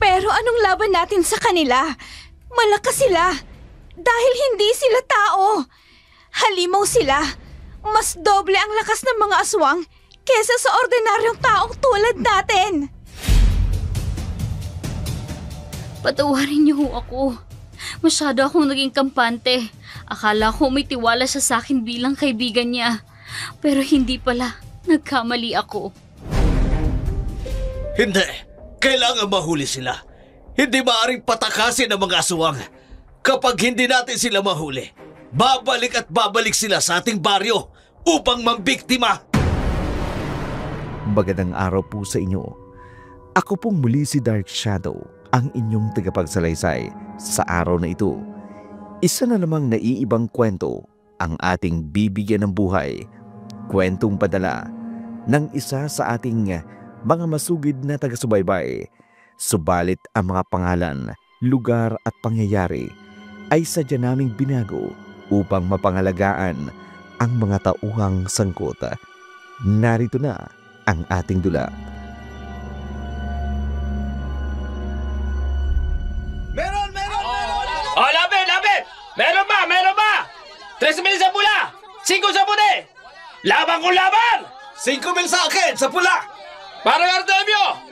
Pero anong laban natin sa kanila? Malakas sila. Dahil hindi sila tao. Halimaw sila. Mas doble ang lakas ng mga aswang kesa sa ordinaryong taong tulad natin. Patawarin niyo ho ako. Masyado akong naging kampante. Akala ko may tiwala siya sa akin bilang kaibigan niya. Pero hindi pala. Nagkamali ako. Hindi. Kailangan mahuli sila. Hindi maaaring patakasin ang mga aswang. Kapag hindi natin sila mahuli, babalik at babalik sila sa ating baryo upang mambiktima. Magandang araw po sa inyo. Ako pong muli si Dark Shadow, ang inyong tagapagsalaysay sa araw na ito. Isa na namang naiibang kwento ang ating bibigyan ng buhay. Kwentong padala ng isa sa ating mga masugid na taga-subaybay. Subalit ang mga pangalan, lugar at pangyayari ay sadya naming binago upang mapangalagaan ang mga tauhang sangkot. Narito na ang ating dula. Meron! Oh, lapit! Meron ba? 3,000 sa pula! 5 sa puti! Laban kung laban! 5,000 sa akin, sa pula! Parang Artemio!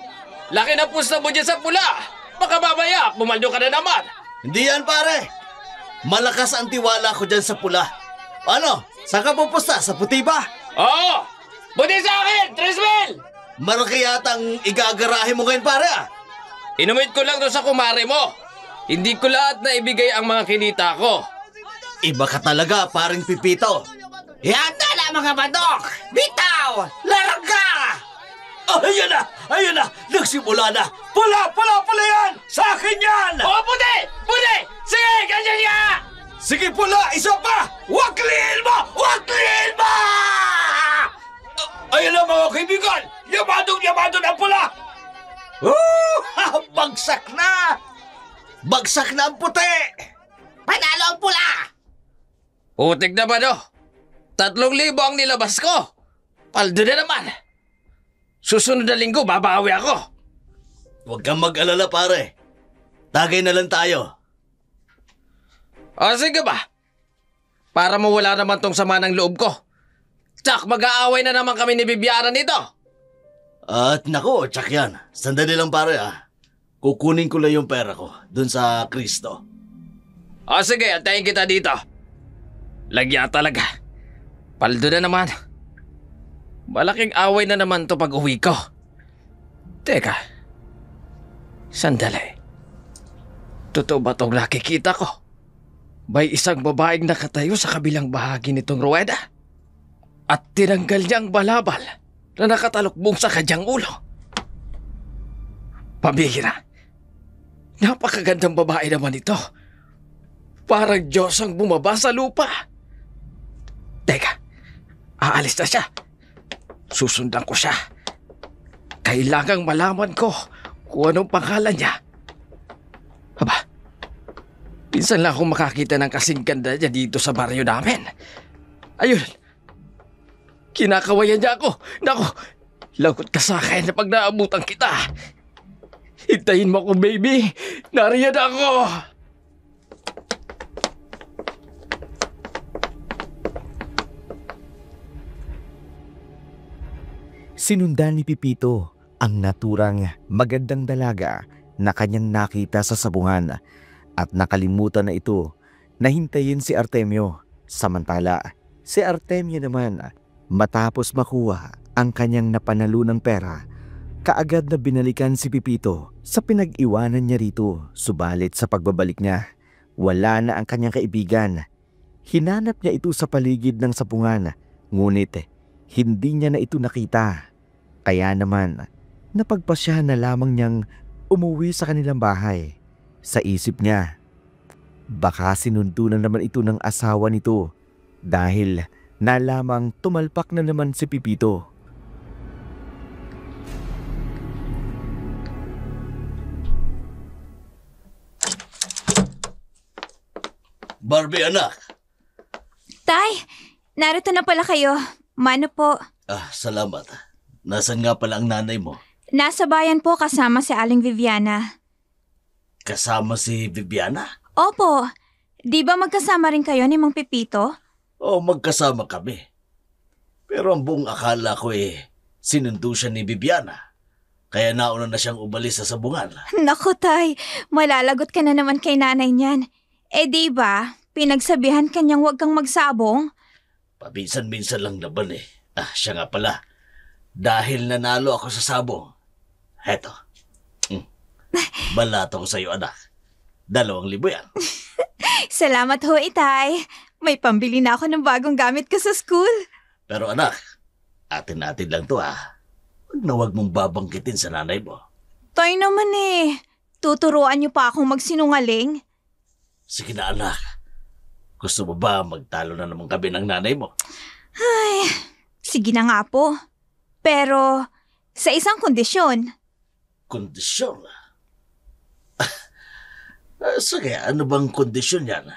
Laki na pusta mo dyan sa pula! Baka mamaya, pumaldo ka na naman! Hindi yan, pare. Malakas ang tiwala ko dyan sa pula. Ano? Saan ka pupusta? Sa puti ba? Oo! Puti sa akin! 3,000! Malaki yatang igagarahe mo ngayon, pare ah. Inumit ko lang doon sa kumare mo. Hindi ko lahat na ibigay ang mga kinita ko. Iba ka talaga, paring Pipito. Yanda na mga badok! Bitaw! Larga! Ayun na! Nagsimula na! Pula yan! Sa akin yan! Oh, puti! Sige, ganyan nga! Sige pula, isa pa! Waklin mo! Ayun na mga kaibigan! Yamadong ang pula! Bagsak na! Bagsak na ang puti! Panalo ang pula! Putik naman oh! 3,000 ang nilabas ko! Paldo na naman! Susunod na linggo, babawi ako! Huwag kang mag-alala, pare. Tagay na lang tayo. O sige ba? Para mawala naman tong sama ng loob ko. Tsak, mag-aaway na naman kami ni Bibiara nito. At nako, tsak yan. Sandali lang, pare ah. Kukunin ko lang yung pera ko dun sa Kristo. O sige, antayin kita dito. Lagya talaga. Paldo na naman. Malaking away na naman to pag uwi ko. Teka. Sandali. Totoo ba itong nakikita ko? May isang babaeng nakatayo sa kabilang bahagi nitong ruweda. At tinanggal niya ang balabal na nakatalukbong sa kanyang ulo. Pambihira. Napakagandang babae naman ito. Parang Diyos ang bumaba sa lupa. Teka. Aalis na siya. Susundan ko siya. Kailangang malaman ko kung anong pangalan niya. Aba, pinsan lang akong makakita ng kasing ganda niya dito sa baryo namin. Ayun, kinakawayan niya ako. Naku, lagot ka sa akin na pag naabutan kita. Hintayin mo ako, baby. Nariyan ako. Sinundan ni Pipito ang naturang magandang dalaga na kanyang nakita sa sabungan at nakalimutan na ito na hintayin si Artemio. Samantala, si Artemio naman matapos makuha ang kanyang napanalunang pera, kaagad na binalikan si Pipito sa pinag-iwanan niya rito. Subalit sa pagbabalik niya, wala na ang kanyang kaibigan. Hinanap niya ito sa paligid ng sabungan, ngunit hindi niya na ito nakita. Kaya naman, napagpasyahan na lamang niyang umuwi sa kanilang bahay. Sa isip niya, baka sinundo na naman ito ng asawa nito dahil nalamang tumalpak na naman si Pipito. Barbie, anak. Tay, narito na pala kayo. Mano po? Salamat. Nasaan nga pala ang nanay mo? Nasa bayan po kasama si Aling Viviana. kasama si Viviana? Opo, di ba magkasama rin kayo ni Mang Pipito? O magkasama kami. Pero ang buong akala ko sinundo siya ni Viviana. Kaya nauna na siyang umalis sa sabungan. Naku, Tay, malalagot ka na naman kay nanay niyan. Di ba, pinagsabihan kanyang huwag kang magsabong? Paminsan-minsan lang naman siya nga pala. Dahil nanalo ako sa sabong. Heto. Balato ko sa'yo, anak. 2,000 yan. Salamat ho, Itay. May pambili na ako ng bagong gamit ko sa school. Pero anak, atin-atin lang to Huwag na huwag mong babangkitin sa nanay mo. Tay naman tuturuan niyo pa akong magsinungaling? Sige na anak. Gusto mo ba magtalo na naman kami ng nanay mo? Ay, sige na nga po. Pero, sa isang kondisyon. Kondisyon? Sige, ano bang kondisyon yan?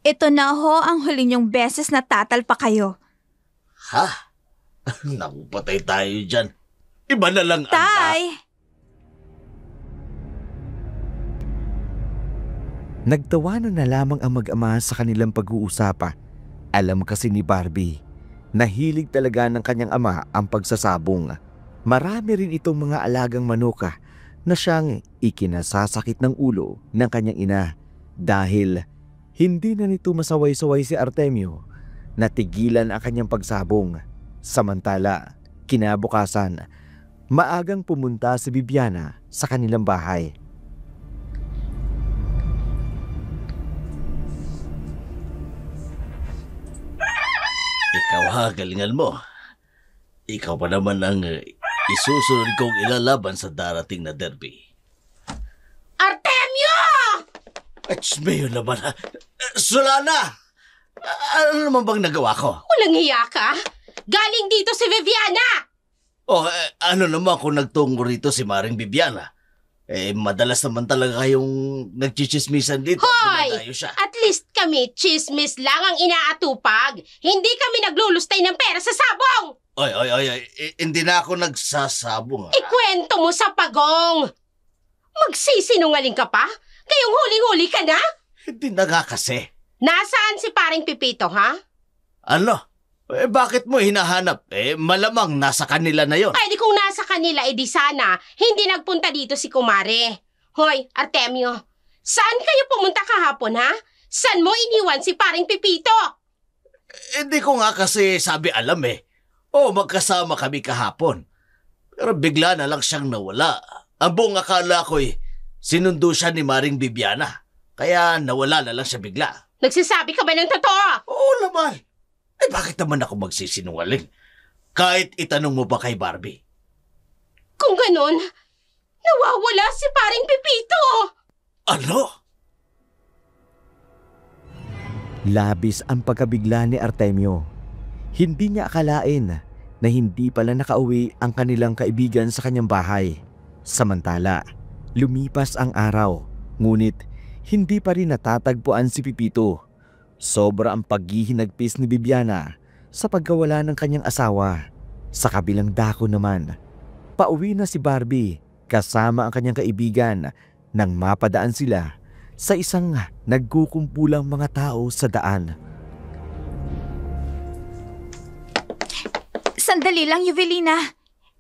Ito na ho ang huli niyong beses na tatalpa kayo. Ha? Naku, patay tayo dyan. Iba na lang, anak. Tay! Nagtawanan na lamang ang mag-ama sa kanilang pag-uusapa. Alam kasi ni Barbie, nahilig talaga ng kanyang ama ang pagsasabong. Marami rin itong mga alagang manuka na siyang ikinasasakit ng ulo ng kanyang ina dahil hindi na nito masaway-saway si Artemio. Natigilan ang kanyang pagsabong. Samantala, kinabukasan, maagang pumunta si Viviana sa kanilang bahay. Ikaw galingan mo. Ikaw pa naman ang isusunod kong ilalaban sa darating na derby. Artemio! Mayo naman Solana! Ano naman bang nagawa ko? Walang hiya ka? Galing dito si Viviana! Ano naman kung nagtungo rito si Maring Viviana? Madalas naman talaga kayong nagchichismisan dito. Hoy! Dumadayo siya. At least kami, chismis lang ang inaatupag. Hindi kami naglulustay ng pera sa sabong! Oy, hindi na ako nagsasabong. Ikwento mo sa pagong! Magsisinungaling ka pa? Ngayong huli-huli ka na? Hindi na nga kasi. Nasaan si paring Pipito, ha? Ano? Bakit mo hinahanap? Malamang nasa kanila na yon. Ay, di kung nasa kanila, di sana hindi nagpunta dito si Kumare. Hoy, Artemio, saan kayo pumunta kahapon, ha? Saan mo iniwan si paring Pipito? Hindi ko nga kasi sabi alam magkasama kami kahapon. Pero bigla na lang siyang nawala. Ang buong akala ko'y sinundo siya ni Maring Viviana. Kaya nawala na lang siya bigla. Nagsasabi ka ba ng totoo? Oo naman. Bakit naman ako magsisinungaling? Kahit itanong mo ba kay Barbie? Kung ganun, nawawala si paring Pipito. Ano? Labis ang pagkabigla ni Artemio. Hindi niya akalain na hindi pala nakauwi ang kanilang kaibigan sa kanyang bahay. Samantala, lumipas ang araw, ngunit hindi pa rin natatagpuan si Pipito. Sobra ang paghihinagpis ni Viviana sa pagkawala ng kanyang asawa. Sa kabilang dako naman, pauwi na si Barbie kasama ang kanyang kaibigan nang mapadaan sila sa isang nagkukumpulang mga tao sa daan. Sandali lang, Yuvelina.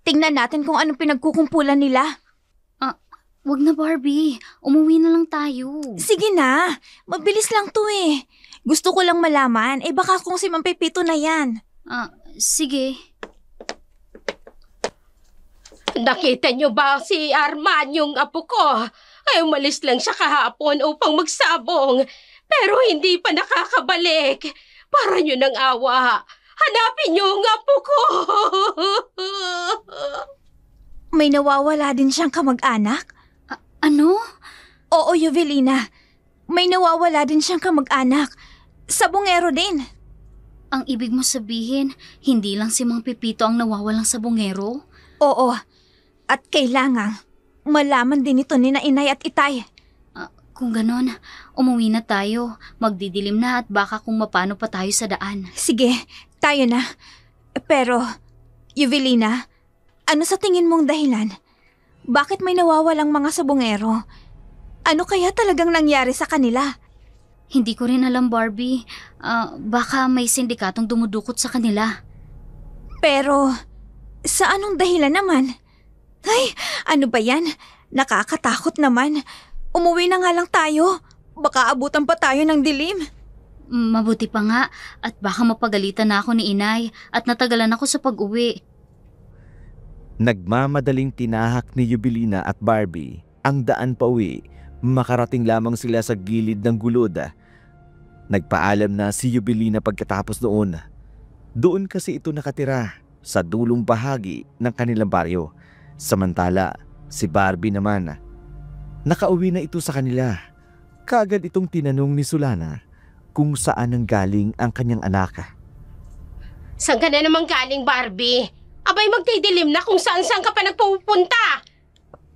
Tingnan natin kung anong pinagkukumpulan nila. Wag na, Barbie. Umuwi na lang tayo. Sige na, mabilis lang to Gusto ko lang malaman, baka kung si Mang Pepito na yan. Sige. Nakita niyo ba si Arman, yung apo ko? Ay, umalis lang siya kahapon upang magsabong. Pero hindi pa nakakabalik. Para niyo ng awa. Hanapin niyo ang apo ko. May nawawala din siyang kamag-anak? Ano? Oo, Yuvelina. May nawawala din siyang kamag-anak. Sabongero din. Ang ibig mo sabihin, hindi lang si Mang Pipito ang nawawalang sabongero? Oo. At kailangan malaman din ito ni na Inay at Itay. Kung ganon, umuwi na tayo. Magdidilim na at baka kung mapano pa tayo sa daan. Sige, tayo na. Pero, Yuvelina, ano sa tingin mong dahilan? Bakit may nawawalang mga sabongero? Ano kaya talagang nangyari sa kanila? Hindi ko rin alam, Barbie. Baka may sindikatong dumudukot sa kanila. Pero, sa anong dahilan naman? Ay, ano ba yan? Nakakatakot naman. Umuwi na nga lang tayo. Baka abutan pa tayo ng dilim. Mabuti pa nga at baka mapagalitan na ako ni inay at natagalan ako sa pag-uwi. Nagmamadaling tinahak ni Yubelina at Barbie ang daan pauwi. Makarating lamang sila sa gilid ng gulod. Nagpaalam na si Yubelina pagkatapos noon. Doon kasi ito nakatira sa dulong bahagi ng kanilang baryo. Samantala, si Barbie naman, nakauwi na ito sa kanila. Kaagad itong tinanong ni Sulana kung saan ang galing ang kanyang anak. Saan ka na naman galing, Barbie? Abay, magdidilim na kung saan-saan ka pa nagpupunta.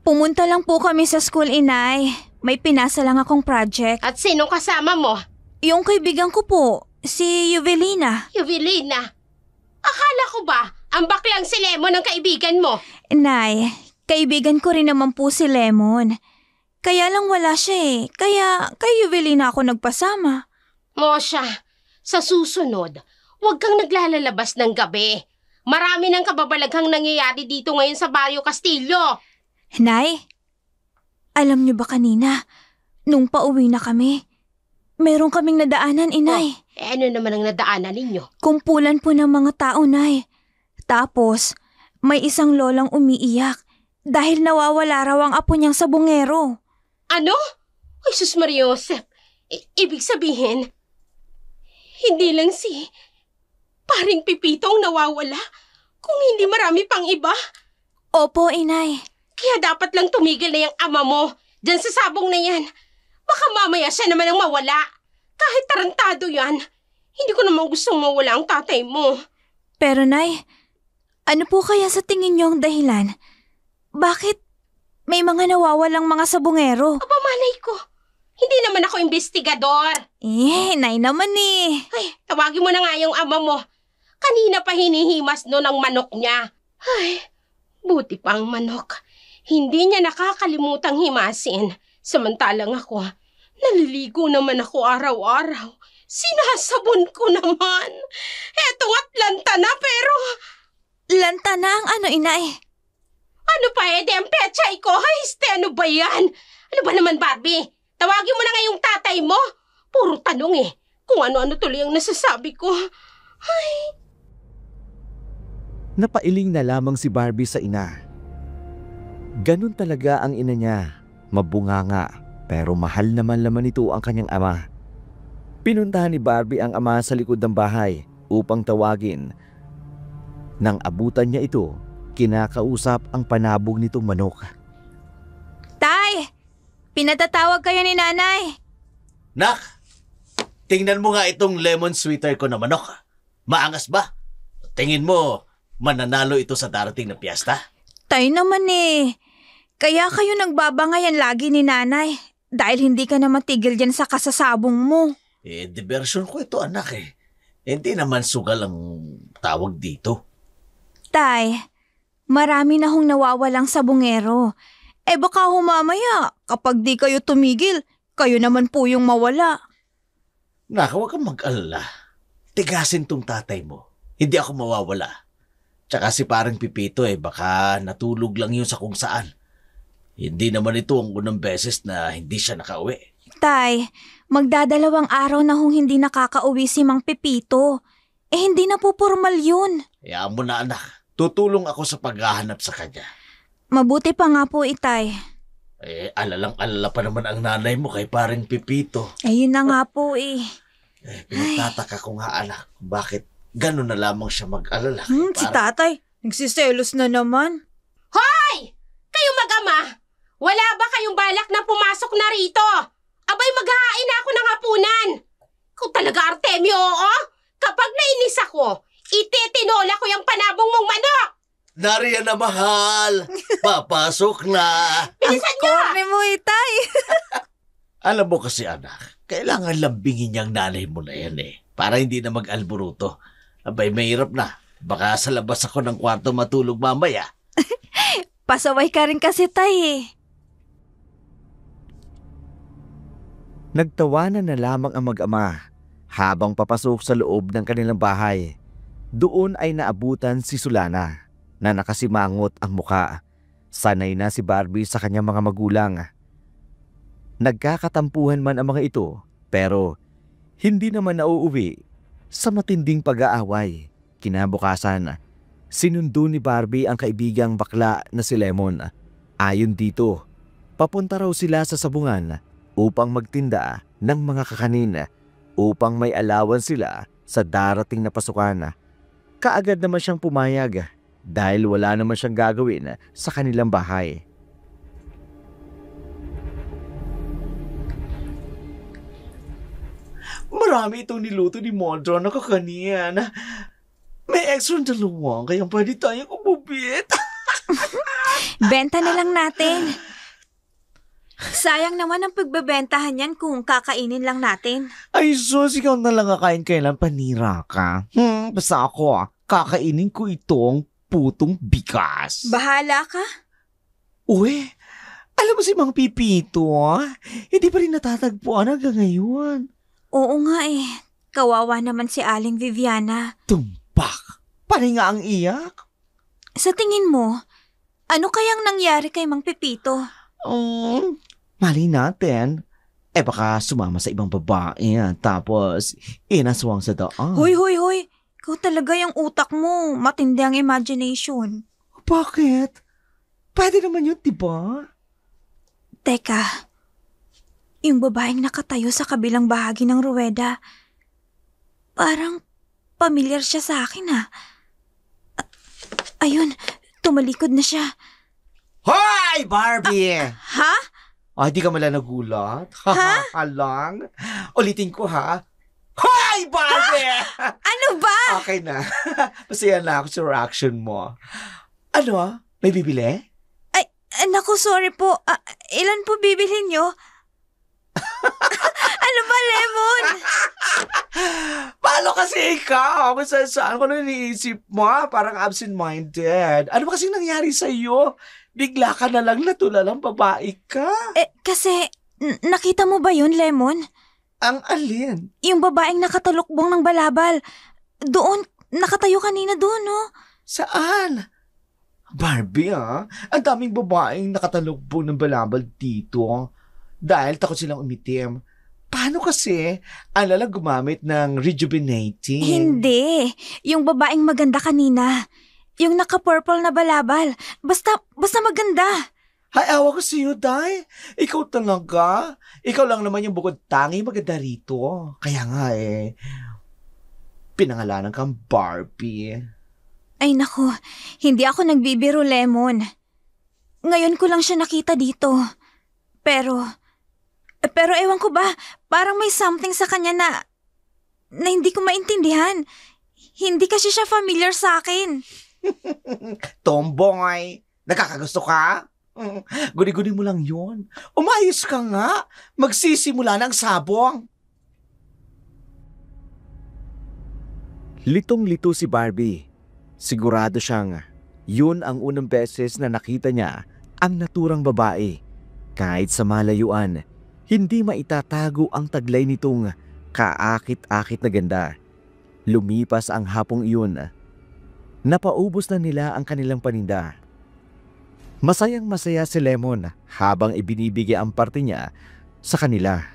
Pumunta lang po kami sa school, inay. May pinasa lang akong project. At sinong kasama mo? Yung kaibigan ko po, si Yubelina. Yuvelina. Akala ko ba, ang baklang si Lemon ang kaibigan mo? Nay, kaibigan ko rin naman po si Lemon. Kaya lang wala siya eh. Kaya kay Yubelina ako nagpasama. Mosha, sa susunod, huwag kang naglalalabas ng gabi. Marami ng kababalaghang nangyayari dito ngayon sa Barrio Castillo. Nay, alam niyo ba kanina, nung pauwi na kami, meron kaming nadaanan, inay. Ano naman ang nadaanan ninyo? Kumpulan po ng mga tao, nay. Tapos, may isang lolang umiiyak dahil nawawala raw ang apo niyang sabungero. Ano? Ay, sus Maria Josep. Ibig sabihin, hindi lang si paring Pipito ang nawawala, kung hindi marami pang iba. Opo, inay. Kaya dapat lang tumigil na yung ama mo dyan sa sabong na yan. Baka mamaya siya naman ang mawala. Kahit tarantado yan, hindi ko naman gustong mawala ang tatay mo. Pero nay, ano po kaya sa tingin niyo ang dahilan? Bakit may mga nawawalang mga sabungero? Aba, malay ko. Hindi naman ako investigador. Nay naman eh. Ay, tawagin mo na nga yung ama mo. Kanina pa hinihimas no ng manok niya. Ay, buti pa ang manok. Hindi niya nakakalimutang himasin. Samantalang ako, naliligo naman ako araw-araw. Sinasabon ko naman. Eto nga't lanta na pero... Lanta na ang ano, inay? Ano pa ang pechay ko? Ay, ano ba yan? Ano ba naman, Barbie? Tawagin mo na nga yung tatay mo. Puro tanong eh. Kung ano-ano tuloy ang nasasabi ko. Ay... Napailing na lamang si Barbie sa ina. Ganun talaga ang ina niya, mabunganga, pero mahal naman ito ang kanyang ama. Pinuntahan ni Barbie ang ama sa likod ng bahay upang tawagin. Nang abutan niya ito, kinakausap ang panabog nitong manok. Tay! Pinatatawag kayo ni nanay. Nak, tingnan mo nga itong lemon sweeter ko na manok. Maangas ba? Tingin mo, mananalo ito sa darating na piyesta? Tay naman eh. Kaya kayo nagbabangayan lagi ni nanay dahil hindi ka na matigil dyan sa kasasabong mo. Diversion ko ito, anak eh. Hindi naman sugal ang tawag dito. Tay, marami na hong nawawalang sabungero. Baka humamaya, kapag di kayo tumigil, kayo naman po yung mawala. Nak, huwag kang mag-alala. Tigasin tong tatay mo. Hindi ako mawawala. Tsaka si parang Pipito baka natulog lang yun sa kung saan. Hindi naman ito ang unang beses na hindi siya nakauwi. Tay, magdadalawang araw na hong hindi nakakauwi si Mang Pipito. Hindi na po formal yun. Hayaan mo na, anak. Tutulong ako sa paghahanap sa kanya. Mabuti pa nga po, itay. Alalang-alala pa naman ang nanay mo kay paring Pipito. Ayun na nga po eh. Pinagtataka ko nga, anak, bakit gano'n na lamang siya mag-alala. Si tatay, nagsiselos na naman. Hoy! Kayo mag-ama! Wala ba kayong balak na pumasok na rito? Abay, maghahain na ako ng hapunan. Kung talaga, Artemio, oo? Kapag nainis ako, ititinola ko yung panabong mong manok. Nariyan na, mahal. Papasok na. Bilisan niyo! Korne mo, itay. Alam mo kasi, anak, kailangan lambingin niyang nanay mo na yan para hindi na mag-alburuto. Abay, mahirap na. Baka sa labas ako ng kwarto matulog mamaya. Pasaway ka rin kasi, tay eh. Nagtawanan na lamang ang mag-ama habang papasok sa loob ng kanilang bahay. Doon ay naabutan si Sulana na nakasimangot ang muka. Sanay na si Barbie sa kanyang mga magulang. Nagkakatampuhan man ang mga ito pero hindi naman nauuwi sa matinding pag-aaway. Kinabukasan, sinundo ni Barbie ang kaibigang bakla na si Lemon. Ayon dito, papunta raw sila sa sabungan upang magtinda ng mga kakanin upang may alawan sila sa darating na pasukan. Kaagad naman siyang pumayag dahil wala naman siyang gagawin sa kanilang bahay. Marami itong niluto ni Mondra na kakanin. May extra dalawang kaya pwede tayong umubit. Benta na lang natin. Sayang naman ang pagbebentahan yan kung kakainin lang natin. Ay sus, ikaw na lang kakain kailan panira ka. Basta ako kakainin ko itong putong bigas. Bahala ka. Uy, alam mo si Mang Pipito, hindi pa rin natatagpuan hanggang ngayon. Oo nga eh. Kawawa naman si Aling Viviana. Tumpak! Paninga ang iyak. Sa tingin mo, ano kayang nangyari kay Mang Pepito? Mali natin. Baka sumama sa ibang babae tapos inaswang sa daan. Hoy! Ikaw talaga yung utak mo. Matindi ang imagination. Bakit? Pwede naman yun, diba? Teka, yung babaeng nakatayo sa kabilang bahagi ng ruweda, parang pamilyar siya sa akin Ayun, tumalikod na siya. Hoy, Barbie! Ha? Ay, di ka mala nagulat? Ha? Lang? Ulitin ko ha. Hoy, Barbie! Ano ba? Okay na. Masaya na ako sa reaction mo. Ano? May bibili? Ay, naku, sorry po. Ilan po bibilhin nyo? Ano ba, Lemon? Paano kasi ikaw? Saan ko na iniisip mo? Parang absent-minded. Ano ba kasi nangyari sa'yo? Bigla ka na lang natulalang babae ka. Kasi, nakita mo ba yun, Lemon? Ang alin? Yung babaeng nakatalukbong ng balabal. Doon, nakatayo kanina doon, no? Saan? Barbie, Ang daming babaeng nakatalukbong ng balabal dito. Dahil takot silang umitim. Paano kasi ang lalang gumamit ng rejuvenating? Hindi. Yung babaeng maganda kanina. Yung naka-purple na balabal. Basta maganda. Hay, awa ko sa'yo, Day. Ikaw talaga. Ikaw lang naman yung bukod tangi maganda rito. Kaya nga pinangalanan kang Barbie. Ay naku, hindi ako nagbibiro, Lemon. Ngayon ko lang siya nakita dito. Pero ewan ko ba, parang may something sa kanya na hindi ko maintindihan. Hindi kasi siya familiar sa akin. Tomboy, nakakagusto ka? Guni-guni mo lang yun. Umayos ka nga. Magsisimula ng sabong. Litong-lito si Barbie. Sigurado siyang yun ang unang beses na nakita niya ang naturang babae. Kahit sa malayuan, hindi maitatago ang taglay nitong kaakit-akit na ganda. Lumipas ang hapong iyon. Napaubos na nila ang kanilang paninda. Masayang-masaya si Lemon habang ibinibigay ang parte niya sa kanila.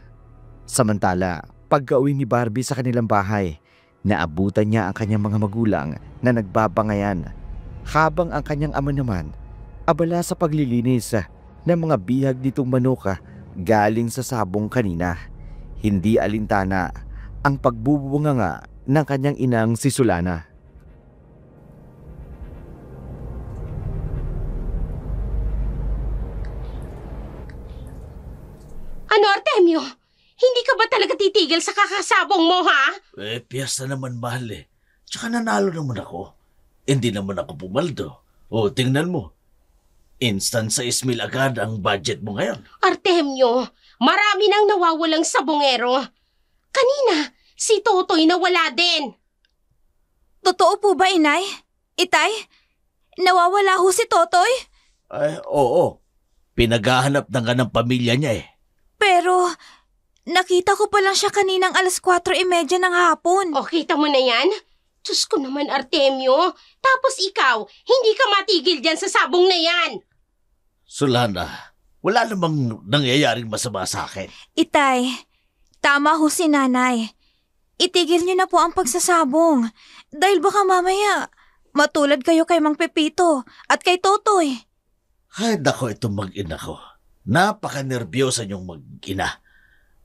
Samantala, pagka-uwi ni Barbie sa kanilang bahay, naabutan niya ang kanyang mga magulang na nagbabangayan, habang ang kanyang ama naman abala sa paglilinis ng mga bihag nitong manok galing sa sabong kanina. Hindi alintana ang pagbubunganga ng kanyang inang si Sulana. Ano, Artemio? Hindi ka ba talaga titigil sa kakasabong mo, ha? Piyesta naman, mahal Tsaka nanalo naman ako. Hindi naman ako pumaldo. Tingnan mo. Instant sa ismil agad ang budget mo ngayon. Artemio, marami nang nawawalang sabongero. Kanina, si Totoy nawala din. Totoo po ba, Inay? Itay? Nawawala ho si Totoy? Oo. Pinaghahanap na nga ng pamilya niya Pero, Nakita ko pa lang siya kaninang 4:30 ng hapon. O, kita mo na yan? Diyos ko naman, Artemio. Tapos ikaw, hindi ka matigil dyan sa sabong na yan. Solana, wala namang nangyayaring masama sa akin. Itay, tama ho si nanay. Itigil niyo na po ang pagsasabong. Dahil baka mamaya, matulad kayo kay Mang Pepito at kay Totoy. Ay, nako itong mag-ina ko. Napaka-nervyosa niyong mag-ina.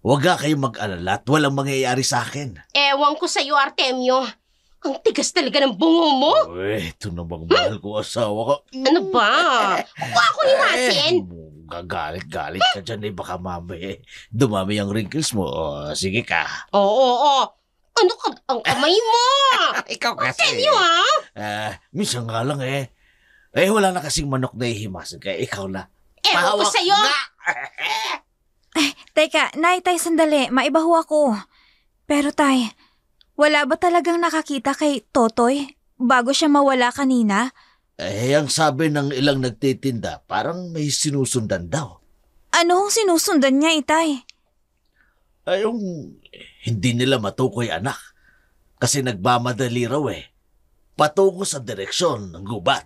Huwag nga kayong mag-alala at walang mangyayari sa akin. Ewan ko sa'yo, Artemio. Ang tigas talaga ng bungo mo. Uy, ito namang mahal ko asawa ko. Ano ba? Kuha ako ni Hasen. Gagalit-galit ka dyan baka mamaya dumami ang wrinkles mo. O, sige ka. Oo. Ano ka? Ang kamay mo. Ikaw kasi. Artemio, ha? Minsan nga lang wala na kasing manok na ihimasan kaya ikaw na. Ewan ko sa'yo. Teka, nay, tay, sandali. Maibaho ako. Pero tay, wala ba talagang nakakita kay Totoy bago siya mawala kanina? Ang sabi ng ilang nagtitinda, parang may sinusundan daw. Anong sinusundan niya, itay? Yung hindi nila matukoy anak. Kasi nagmamadali raw patungo sa direksyon ng gubat.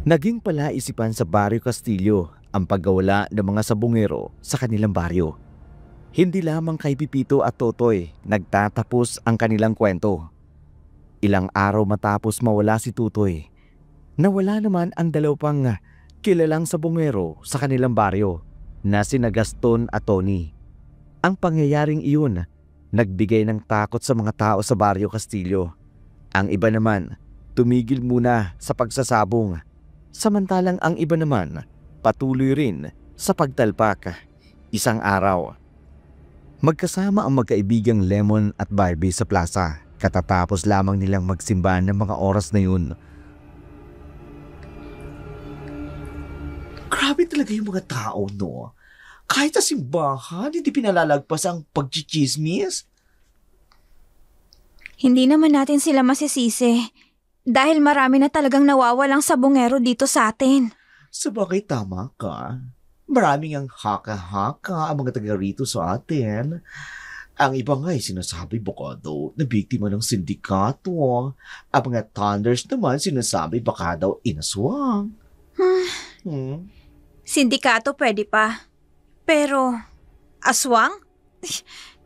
Naging palaisipan sa Baryo Castillo ang paggawala ng mga sabungero sa kanilang baryo. Hindi lamang kay Pipito at Totoy nagtatapos ang kanilang kwento. Ilang araw matapos mawala si Tutoy, nawala naman ang dalawang kilalang sabungero sa kanilang baryo na sina Gaston at Tony. Ang pangyayaring iyon nagbigay ng takot sa mga tao sa Baryo Castillo. Ang iba naman tumigil muna sa pagsasabong. Samantalang ang iba naman, patuloy rin sa pagtalpak. Isang araw, magkasama ang magkaibigang Lemon at Barbie sa plaza. Katatapos lamang nilang magsimba ng mga oras na yun. Grabe talaga yung mga tao, no? Kahit sa simbahan, hindi pinalalagpas ang pagchichismis. Hindi naman natin sila masisisi. Dahil marami na talagang nawawalang sabongero dito sa atin. Sabagay, tama ka. Maraming ang haka-haka ang mga taga rito sa atin. Ang iba nga ay sinasabi baka daw na biktima ng sindikato. Ang mga thunders naman sinasabi baka daw inaswang. Sindikato pwede pa. Pero, aswang?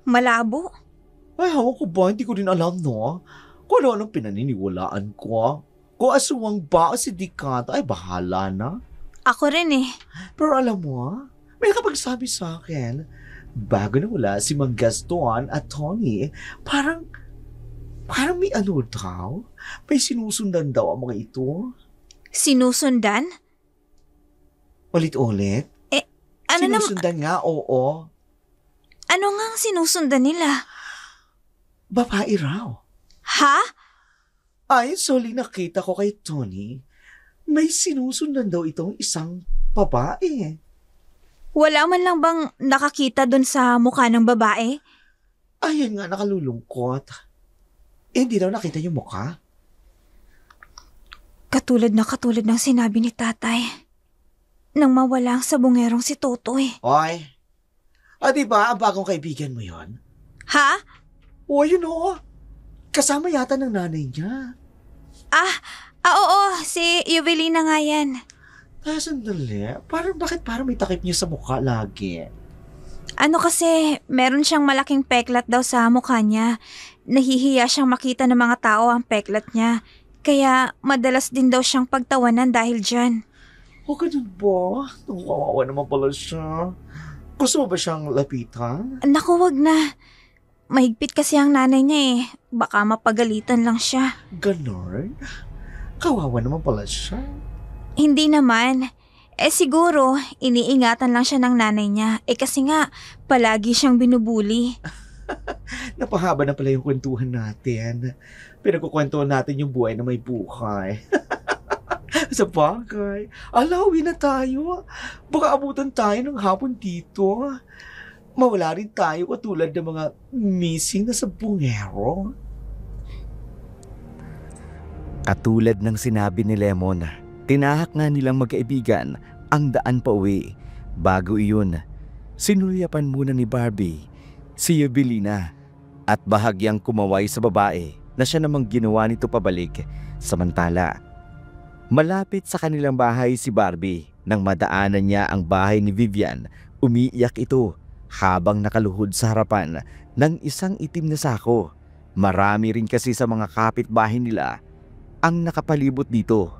Malabo. Ay, hawa ko ba? Hindi ko rin alam, no? Kung ano pinaniniwalaan ko. Kung aswang ba o sindikato, ay bahala na. Ako rin Pero alam mo, may nakapagsabi sa akin, bago na wala si Mang Gaston at Tony, parang may ano daw? May sinusundan daw ang mga ito. Sinusundan? Ulit-ulit? Ano naman? Sinusundan nga, oo. Ano nga ang sinusundan nila? Babae raw. Ha? Ay, soli nakita ko kay Tony, may sinusundan daw itong isang babae. Wala man lang bang nakakita dun sa mukha ng babae? Ayan nga, nakalulungkot. Hindi daw nakita yung mukha. Katulad ng sinabi ni tatay. Nang mawala ang sabungerong si Totoy. Oy, diba ang bagong kaibigan mo yon? Ha? O, yun o. Kasama yata ng nanay niya. Oo, si Evelina nga yan. Sandali. Bakit parang may takip niya sa mukha lagi? Ano kasi, meron siyang malaking peklat daw sa mukha niya. Nahihiya siyang makita ng mga tao ang peklat niya. Kaya madalas din daw siyang pagtawanan dahil dyan. O, ganun ba? Kawawa naman pala siya. Gusto mo ba siyang lapitan? Naku, wag na. Mahigpit kasi ang nanay niya Baka mapagalitan lang siya. Ganon? Kawawa naman pala siya. Hindi naman. Siguro, iniingatan lang siya ng nanay niya. Kasi nga, palagi siyang binubuli. Napahaba na pala yung kwentuhan natin. Pinagkukwentuhan natin yung buhay na may buhay. Sa bagay, alawin na tayo. Baka abutan tayo ng hapon dito. Mawala rin tayo katulad ng mga missing na sabungero. Katulad ng sinabi ni Lemon, tinahak nga nilang magkaibigan ang daan pa uwi. Bago iyon, sinulyapan muna ni Barbie si Evelina at bahagyang kumaway sa babae na siya namang ginawa nito pabalik. Samantala, malapit sa kanilang bahay si Barbie nang madaanan niya ang bahay ni Vivian. Umiiyak ito habang nakaluhod sa harapan ng isang itim na sako. Marami rin kasi sa mga kapitbahay nila ang nakapalibot dito.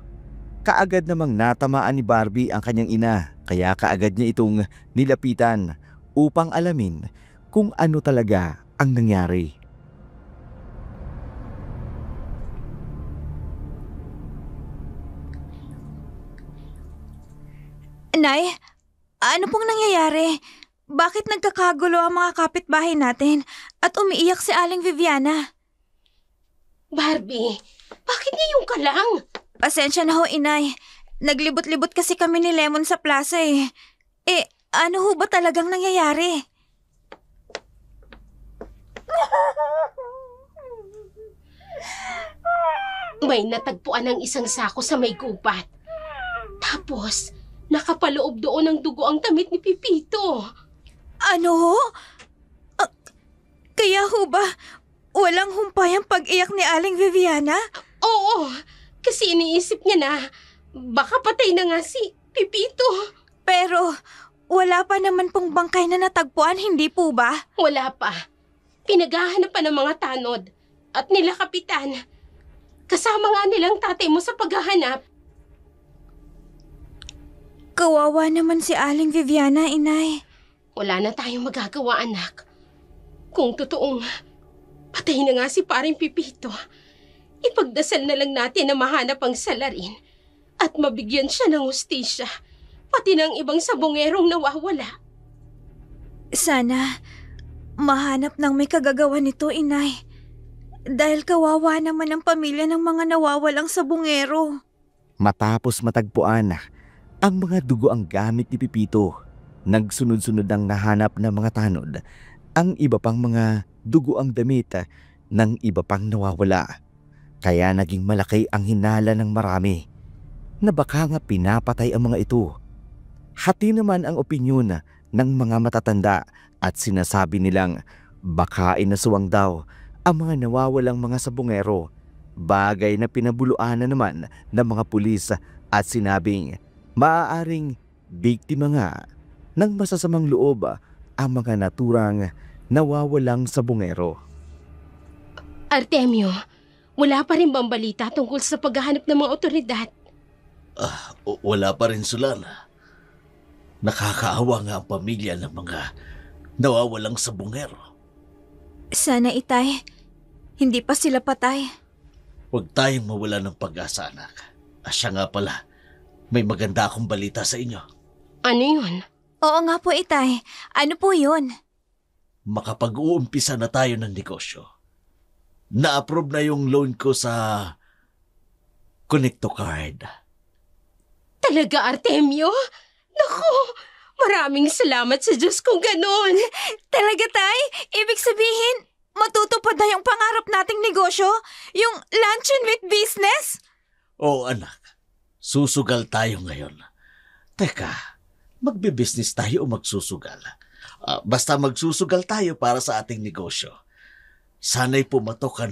Kaagad namang natamaan ni Barbie ang kanyang ina, kaya kaagad niya itong nilapitan upang alamin kung ano talaga ang nangyari. Nay, ano pong nangyayari? Bakit nagkakagulo ang mga kapitbahay natin at umiiyak si Aling Viviana? Barbie, bakit ngayon ka lang? Pasensya na ho, inay. Naglibot-libot kasi kami ni Lemon sa plaza eh. Ano ho ba talagang nangyayari? May natagpuan ng isang sako sa may gubat. Tapos, nakapaloob doon ng dugo ang damit ni Pipito. Ano ho? Kaya ho ba walang humpay ang pag-iyak ni Aling Viviana? Oo, kasi iniisip niya na baka patay na nga si Pipito. Pero wala pa naman pong bangkay na natagpuan, hindi po ba? Wala pa. Pinaghahanap pa ng mga tanod at nila kapitan. Kasama nga nilang tatay mo sa paghahanap. Kawawa naman si Aling Viviana, inay. Wala na tayong magagawa, anak. Kung totoong patay na nga si paring Pipito, ipagdasal na lang natin na mahanap ang salarin at mabigyan siya ng hustisya, pati ng ibang sabongerong nawawala. Sana mahanap ng may kagagawa nito, inay. Dahil kawawa naman ang pamilya ng mga nawawalang sabongero. Matapos matagpuan ang mga dugo ang gamit ni Pipito, nagsunod-sunod ang nahanap ng mga tanod. Ang iba pang mga dugo ang damit ng iba pang nawawala. Kaya naging malaki ang hinala ng marami na baka nga pinapatay ang mga ito. Hati naman ang opinyon ng mga matatanda at sinasabi nilang baka inaswang daw ang mga nawawalang mga sabongero. Bagay na pinabuluan na naman ng mga pulis at sinabing maaaring biktima nga ng masasamang loob ang mga naturang nawawalang sabongero. Artemio, wala pa rin bang balita tungkol sa paghahanap ng mga otoridad? Wala pa rin, Sulana. Nakakaawa nga ang pamilya ng mga nawawalang sabongero. Sana, itay, hindi pa sila patay. Huwag tayong mawala ng pag-asa, anak. Siya nga pala, may maganda akong balita sa inyo. Ano yun? Oo nga po, itay. Ano po yun? Makapag-uumpisa na tayo ng negosyo. Na-approve na yung loan ko sa Connecto Card. Talaga, Artemio? Naku, maraming salamat sa Diyos kung ganon. Talaga, tay? Ibig sabihin, matutupad na yung pangarap nating negosyo? Yung lunch and meat business? Oo, anak. Susugal tayo ngayon. Teka, magbe-business tayo o magsusugal? Basta magsusugal tayo para sa ating negosyo. Sana'y pumatok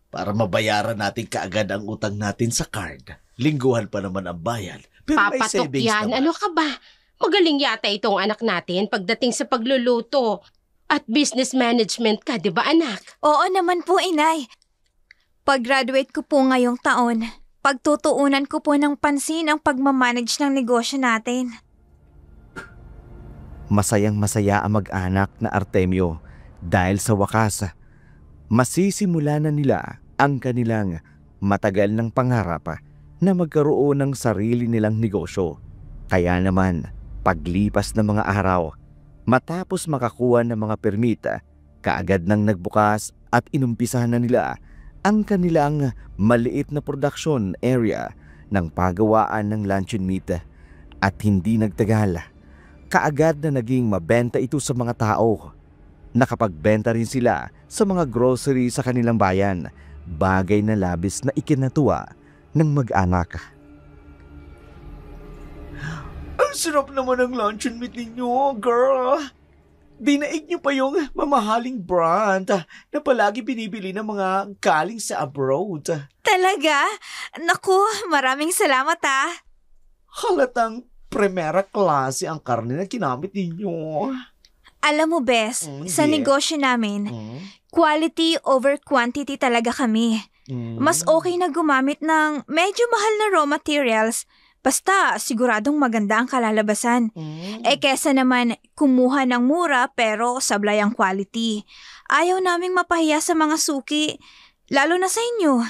para mabayaran natin kaagad ang utang natin sa card. Lingguhan pa naman ang bayad. Pero may Papatok savings yan. naman. Ano ka ba? Magaling yata itong anak natin pagdating sa pagluluto. At business management ka, di ba anak? Oo naman po, inay. Pag-graduate ko po ngayong taon, pagtutuunan ko po ng pansin ang pagmamanage ng negosyo natin. Masayang-masaya ang mag-anak na Artemio dahil sa wakas, masisimula na nila ang kanilang matagal ng pangarap na magkaroon ng sarili nilang negosyo. Kaya naman, paglipas ng mga araw, matapos makakuha ng mga permita, kaagad nang nagbukas at inumpisahan na nila ang kanilang maliit na production area ng pagawaan ng luncheon meat. At hindi nagtagal, kaagad na naging mabenta ito sa mga tao. Nakapagbenta rin sila sa mga grocery sa kanilang bayan, bagay na labis na ikinatuwa ng mag-anak. Ang sarap naman ng luncheon meat ninyo, girl. Dinaig niyo pa yung mamahaling brand na palagi binibili ng mga galing sa abroad. Talaga? Naku, maraming salamat Halatang primera klase ang karne na ginamit ninyo. Alam mo, Bes, sa yeah. negosyo namin, quality over quantity talaga kami. Mas okay na gumamit ng medyo mahal na raw materials, basta siguradong maganda ang kalalabasan. Kesa naman kumuha ng mura pero sablay ang quality. Ayaw naming mapahiya sa mga suki, lalo na sa inyo.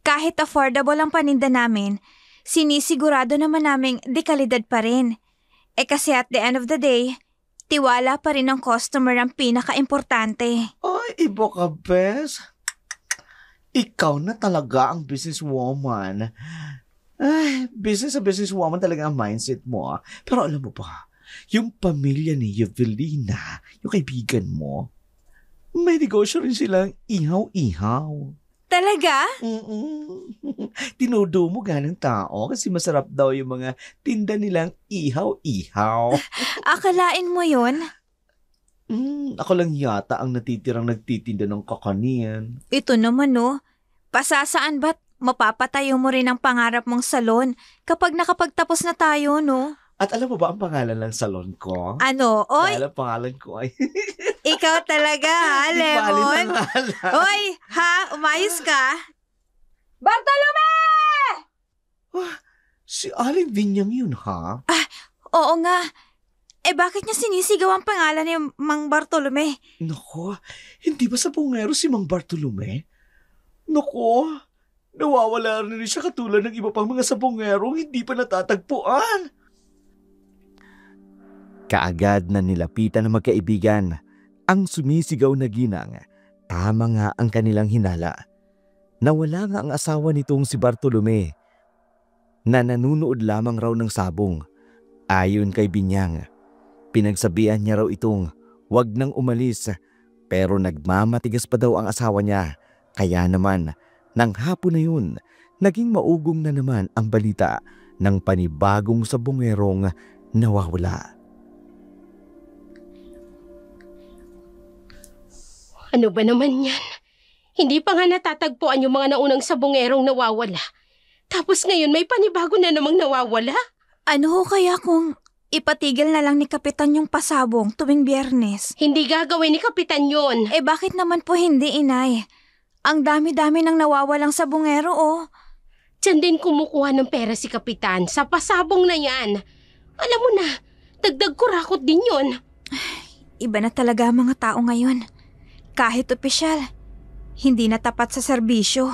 Kahit affordable ang paninda namin, sinisigurado naman naming dekalidad pa rin. Kasi at the end of the day, tiwala pa rin ng customer ang pinaka-importante. Ay, iba ka, Bes. Ikaw na talaga ang businesswoman. Ay, business sa businesswoman talaga ang mindset mo. Pero alam mo ba, yung pamilya ni Evelina, yung kaibigan mo, may negosyo rin silang ihaw-ihaw. Talaga? Tinudo mo ganang tao kasi masarap daw yung mga tinda nilang ihaw-ihaw. Akalain mo yun? Ako lang yata ang natitirang nagtitinda ng kakanin. Ito naman pasasaan ba't mapapatayo mo rin ang pangarap mong salon kapag nakapagtapos na tayo, no? At alam mo ba ang pangalan ng salon ko? Ano? Oy, Dahil ang pangalan ko ay... ikaw talaga, Di Lemon. bali pangalan. Oy, umayos ka? Bartolome! Si Aling Vinyang yun, ha? Oo nga. Bakit niya sinisigaw ang pangalan ni Mang Bartolome? Nako, hindi ba sa bungero si Mang Bartolome? Nako, nawawala rin siya katulad ng iba pang mga sabongerong hindi pa natatagpuan. Kaagad na nilapitan ng magkaibigan ang sumisigaw na ginang. Tama nga ang kanilang hinala. Nawala nga ang asawa nitong si Bartolome na nanunood lamang raw ng sabong. Ayon kay Binyang, pinagsabihan niya raw itong wag nang umalis pero nagmamatigas pa daw ang asawa niya. Kaya naman, nang hapon na yun, naging maugong na naman ang balita ng panibagong sabongerong nawawala. Ano ba naman yan? Hindi pa nga natatagpuan yung mga naunang sabongerong nawawala. Tapos ngayon may panibago na namang nawawala? Ano ho kaya kung ipatigil na lang ni Kapitan yung pasabong tuwing Biyernes? Hindi gagawin ni Kapitan yun. Bakit naman po hindi, Inay? Ang dami-dami ng nawawalang sabongero, Diyan din kumukuha ng pera si Kapitan sa pasabong na yan. Alam mo na, dagdag kurakot din yun. Iba na talaga ang mga tao ngayon. Kahit opisyal, hindi na tapat sa serbisyo.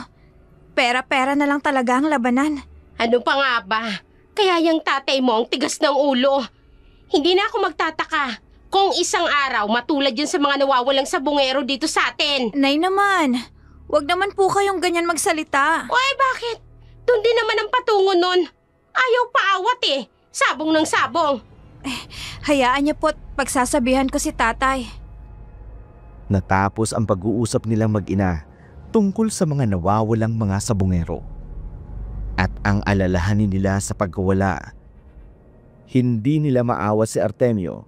Pera-pera na lang talaga ang labanan. Ano pa nga ba? Kaya yung tatay mo ang tigas ng ulo. Hindi na ako magtataka kung isang araw matulad yun sa mga nawawalang sabongero dito sa atin. Nay naman, wag naman po kayong ganyan magsalita. Oy, bakit? Doon din naman ang patungo nun. Ayaw paawat Sabong ng sabong. Hayaan niyo po't pagsasabihan ko si tatay. Natapos ang pag-uusap nilang mag-ina tungkol sa mga nawawalang mga sabongero. At ang alalahanin nila sa pagkawala. Hindi nila maawa si Artemio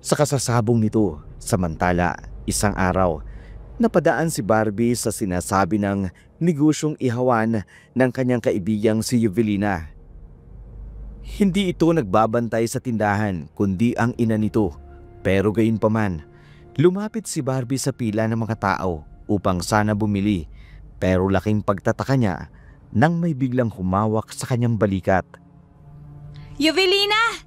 sa kasasabong nito. Samantala, isang araw, napadaan si Barbie sa sinasabi ng negosyong ihawan ng kanyang kaibigang si Evelina. Hindi ito nagbabantay sa tindahan kundi ang ina nito. Pero gayunpaman, lumapit si Barbie sa pila ng mga tao upang sana bumili. Pero laking pagtataka niya nang may biglang humawak sa kanyang balikat. Evelina!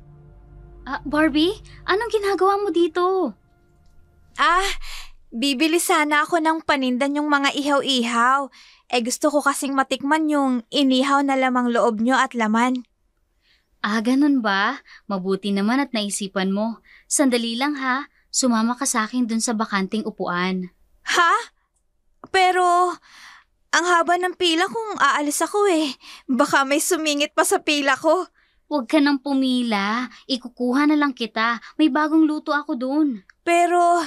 Barbie, anong ginagawa mo dito? Bibili sana ako ng panindan yung mga ihaw-ihaw. Gusto ko kasing matikman yung inihaw na lamang loob nyo at laman. Ganun ba? Mabuti naman at naisipan mo. Sandali lang ha, sumama ka sa akin dun sa bakanting upuan. Ha? Pero, ang haba ng pila kung aalis ako Baka may sumingit pa sa pila ko. Huwag ka nang pumila, ikukuha na lang kita. May bagong luto ako dun. Pero,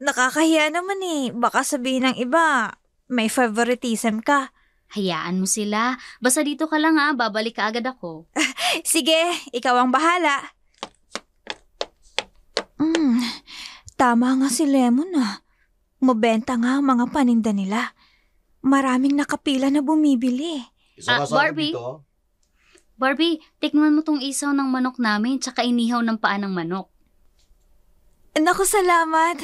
nakakahiya naman Baka sabihin ng iba, may favoritism ka. Hayaan mo sila. Basta dito ka lang ha, babalik ka agad ako. Sige, ikaw ang bahala. Tama nga si Lemon ah. Mabenta nga ang mga paninda nila. Maraming nakapila na bumibili. Isa ka sa akin Barbie? Dito. Barbie, tikman mo tong isaw ng manok namin tsaka inihaw ng paa ng manok. Naku, salamat.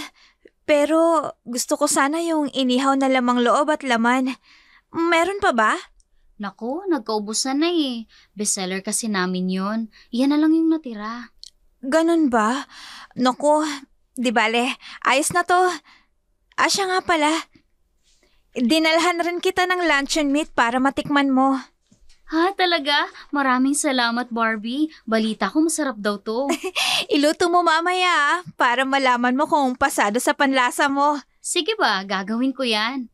Pero gusto ko sana yung inihaw na lamang loob at laman. Meron pa ba? Naku, nagkaubusan na eh. Bestseller kasi namin yon. Yan na lang yung natira. Ganun ba? Naku, di bale, ayos na to. Siya nga pala. Dinalhan rin kita ng luncheon meat para matikman mo. Ha, talaga? Maraming salamat, Barbie. Balita ko masarap daw to. Iluto mo mamaya para malaman mo kung pasado sa panlasa mo. Sige ba, gagawin ko yan.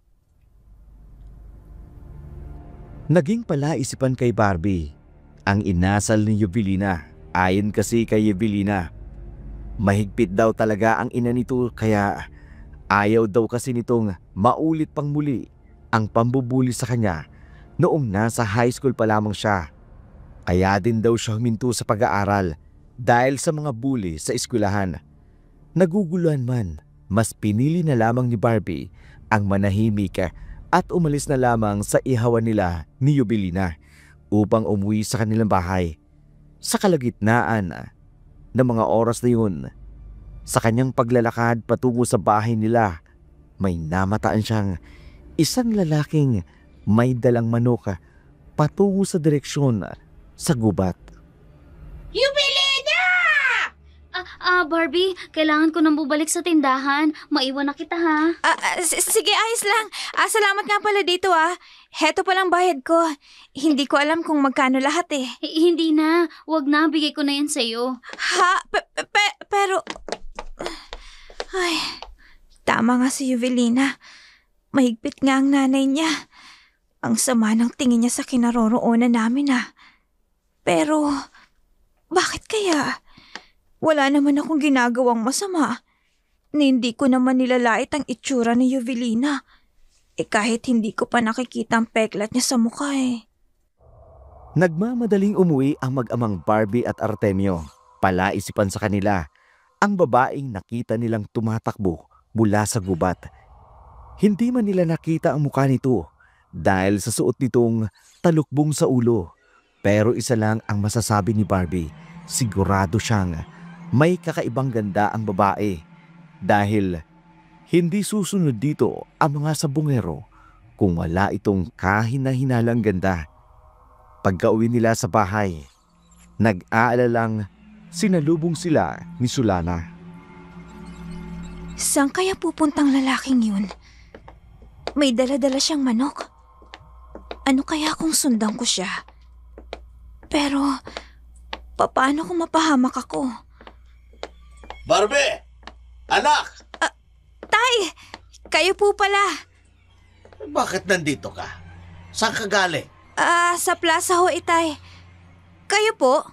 Naging palaisipan kay Barbie ang inasal ni Evelina. Ayon kasi kay Evelina, mahigpit daw talaga ang ina nito kaya ayaw daw kasi nitong maulit pang muli ang pambubuli sa kanya noong nasa high school pa lamang siya. Kaya din daw siya huminto sa pag-aaral dahil sa mga bully sa eskwelahan. Naguguluhan man, mas pinili na lamang ni Barbie ang manahimik at umalis na lamang sa ihawan nila ni Evelina upang umuwi sa kanilang bahay. Sa kalagitnaan ng mga oras na yun, sa kanyang paglalakad patungo sa bahay nila, may namataan siyang isang lalaking may dalang manok patungo sa direksyon sa gubat. Yubilina! Barbie, kailangan ko nang bubalik sa tindahan. Maiwan na kita ha. Sige, ayos lang. Salamat nga pala dito ah. Heto palang bayad ko. Hindi ko alam kung magkano lahat eh. Hindi na. Wag na. Bigay ko na yan sa'yo. Ha? Pero... Ay, tama nga si Evelina. Mahigpit nga ang nanay niya. Ang sama ng tingin niya sa kinaroroonan namin ah. Pero, bakit kaya? Wala naman akong ginagawang masama. Hindi ko naman nilalait ang itsura ni Evelina. Kahit hindi ko pa nakikita ang peklat niya sa mukha eh. Nagmamadaling umuwi ang mag-amang Barbie at Artemio. Palaisipan sa kanila ang babaeng nakita nilang tumatakbo mula sa gubat. Hindi man nila nakita ang mukha nito dahil sa suot nitong talukbong sa ulo. Pero isa lang ang masasabi ni Barbie, sigurado siyang may kakaibang ganda ang babae dahil hindi susunod dito ang mga sabungero kung wala itong kahina-hinalang ganda. Pagka-uwi nila sa bahay, nag-aalalang sinalubong sila ni Sulana. Saan kaya pupuntang lalaking yun? May dala-dala siyang manok. Ano kaya kung sundan ko siya? Pero, paano kung mapahamak ako? Barbie! Anak! Tay! Kayo po pala. Bakit nandito ka? Saan ka galing? Sa plaza ho, itay. Kayo po?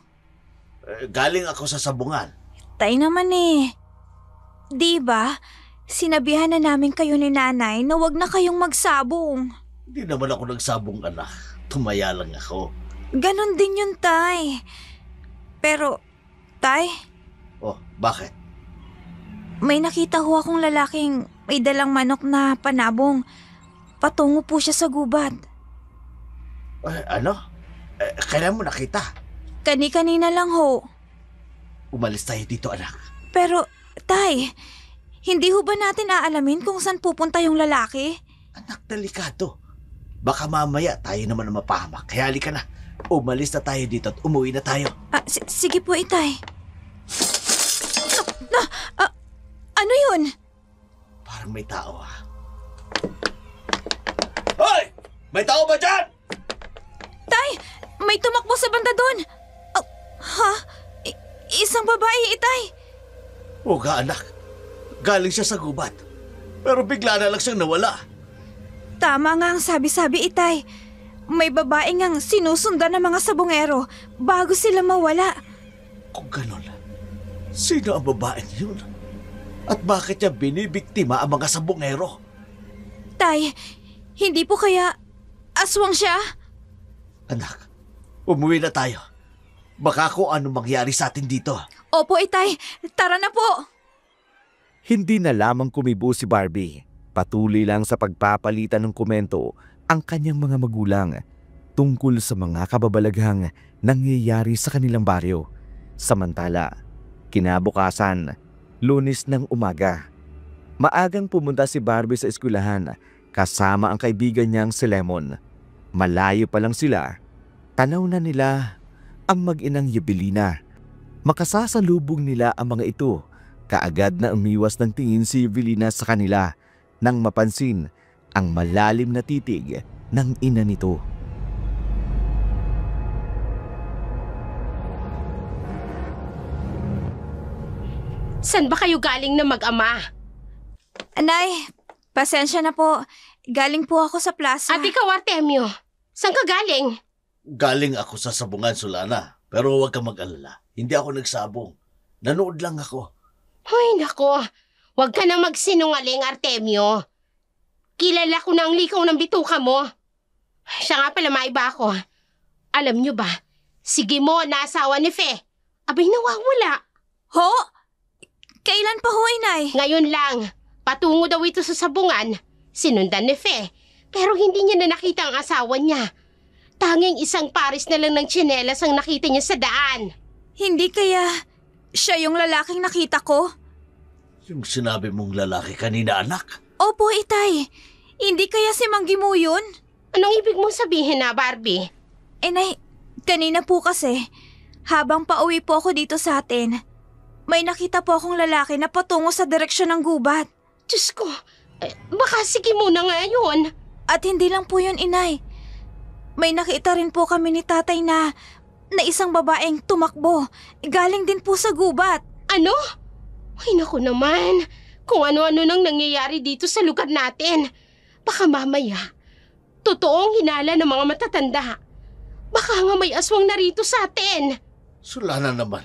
Galing ako sa sabungan. Tay naman eh. Di ba? Sinabihan na namin kayo ni nanay na wag na kayong magsabong. Hindi naman ako nagsabong, anak. Tumaya lang ako. Ganon din yun, tay. Pero, tay, Oh, bakit? may nakita ho akong lalaking may dalang manok na panabong. Patungo po siya sa gubat. Ano? Kailan mo nakita? Kani-kanina lang ho. Umalis tayo dito, anak. Pero, tay, hindi ho ba natin aalamin kung saan pupunta yung lalaki? Anak, delikado. Baka mamaya tayo naman ang mapahamak. Kaya halika na. Umalis na tayo dito at umuwi na tayo. Sige po, itay. Ano yun? Parang may tao Hoy! May tao ba dyan? Tay, may tumakbo sa banda doon. Ha? Isang babae, itay. O ga, anak. Galing siya sa gubat. Pero bigla na lang siyang nawala. Tama nga ang sabi-sabi, itay. May babae ngang sinusundan ng mga sabongero bago sila mawala. Kung ganon, sino ang babaeng yun? At bakit niya binibiktima ang mga sabongero? Tay, hindi po kaya aswang siya? Anak, umuwi na tayo. Baka kung ano mangyari sa atin dito. Opo, Itay. Tara na po. Hindi na lamang kumibo si Barbie. Patuloy lang sa pagpapalitan ng komento ang kanyang mga magulang tungkol sa mga kababalaghang nangyayari sa kanilang baryo. Samantala, kinabukasan, Lunes ng umaga, maagang pumunta si Barbie sa eskwelahan kasama ang kaibigan niyang si Lemon. Malayo pa lang sila, tanaw na nila ang mag-inang Evelina. Makasasalubong nila ang mga ito. Kaagad na umiwas ng tingin si Evelina sa kanila nang mapansin ang malalim na titig ng ina nito. San ba kayo galing na mag-ama? Anay, pasensya na po. Galing po ako sa plaza. At ikaw, Artemio, saan ka galing? Galing ako sa sabungan, Solana. Pero huwag ka mag-alala. Hindi ako nagsabong. Nanood lang ako. Ay, nako. Huwag ka na magsinungaling, Artemio. Kilala ko na ang likaw ng bituka mo. Siya nga pala, maiba ako. Alam niyo ba, si Gimo na asawa ni Fe. Abay, nawawala. Ho? Kailan pa ho, Inay? Ngayon lang, patungo daw ito sa sabungan. Sinundan ni Fe. Pero hindi niya na nakita ang asawa niya. Tanging isang pares na lang ng tsinelas ang nakita niya sa daan. Hindi kaya siya yung lalaking nakita ko? Yung sinabi mong lalaki kanina, anak. Opo, Itay. Hindi kaya si Mang Gimo yun? Anong ibig mong sabihin na, Barbie? Inay, kanina po kasi, habang pauwi po ako dito sa atin, may nakita po akong lalaki na patungo sa direksyon ng gubat. Diyos ko, baka sige muna nga yun. At hindi lang po yun, Inay. May nakita rin po kami ni tatay na isang babaeng tumakbo. Galing din po sa gubat. Ano? Ay naku naman, kung ano-ano nang nangyayari dito sa lugar natin. Baka mamaya, totoong hinala ng mga matatanda. Baka nga may aswang narito sa atin. Solana naman.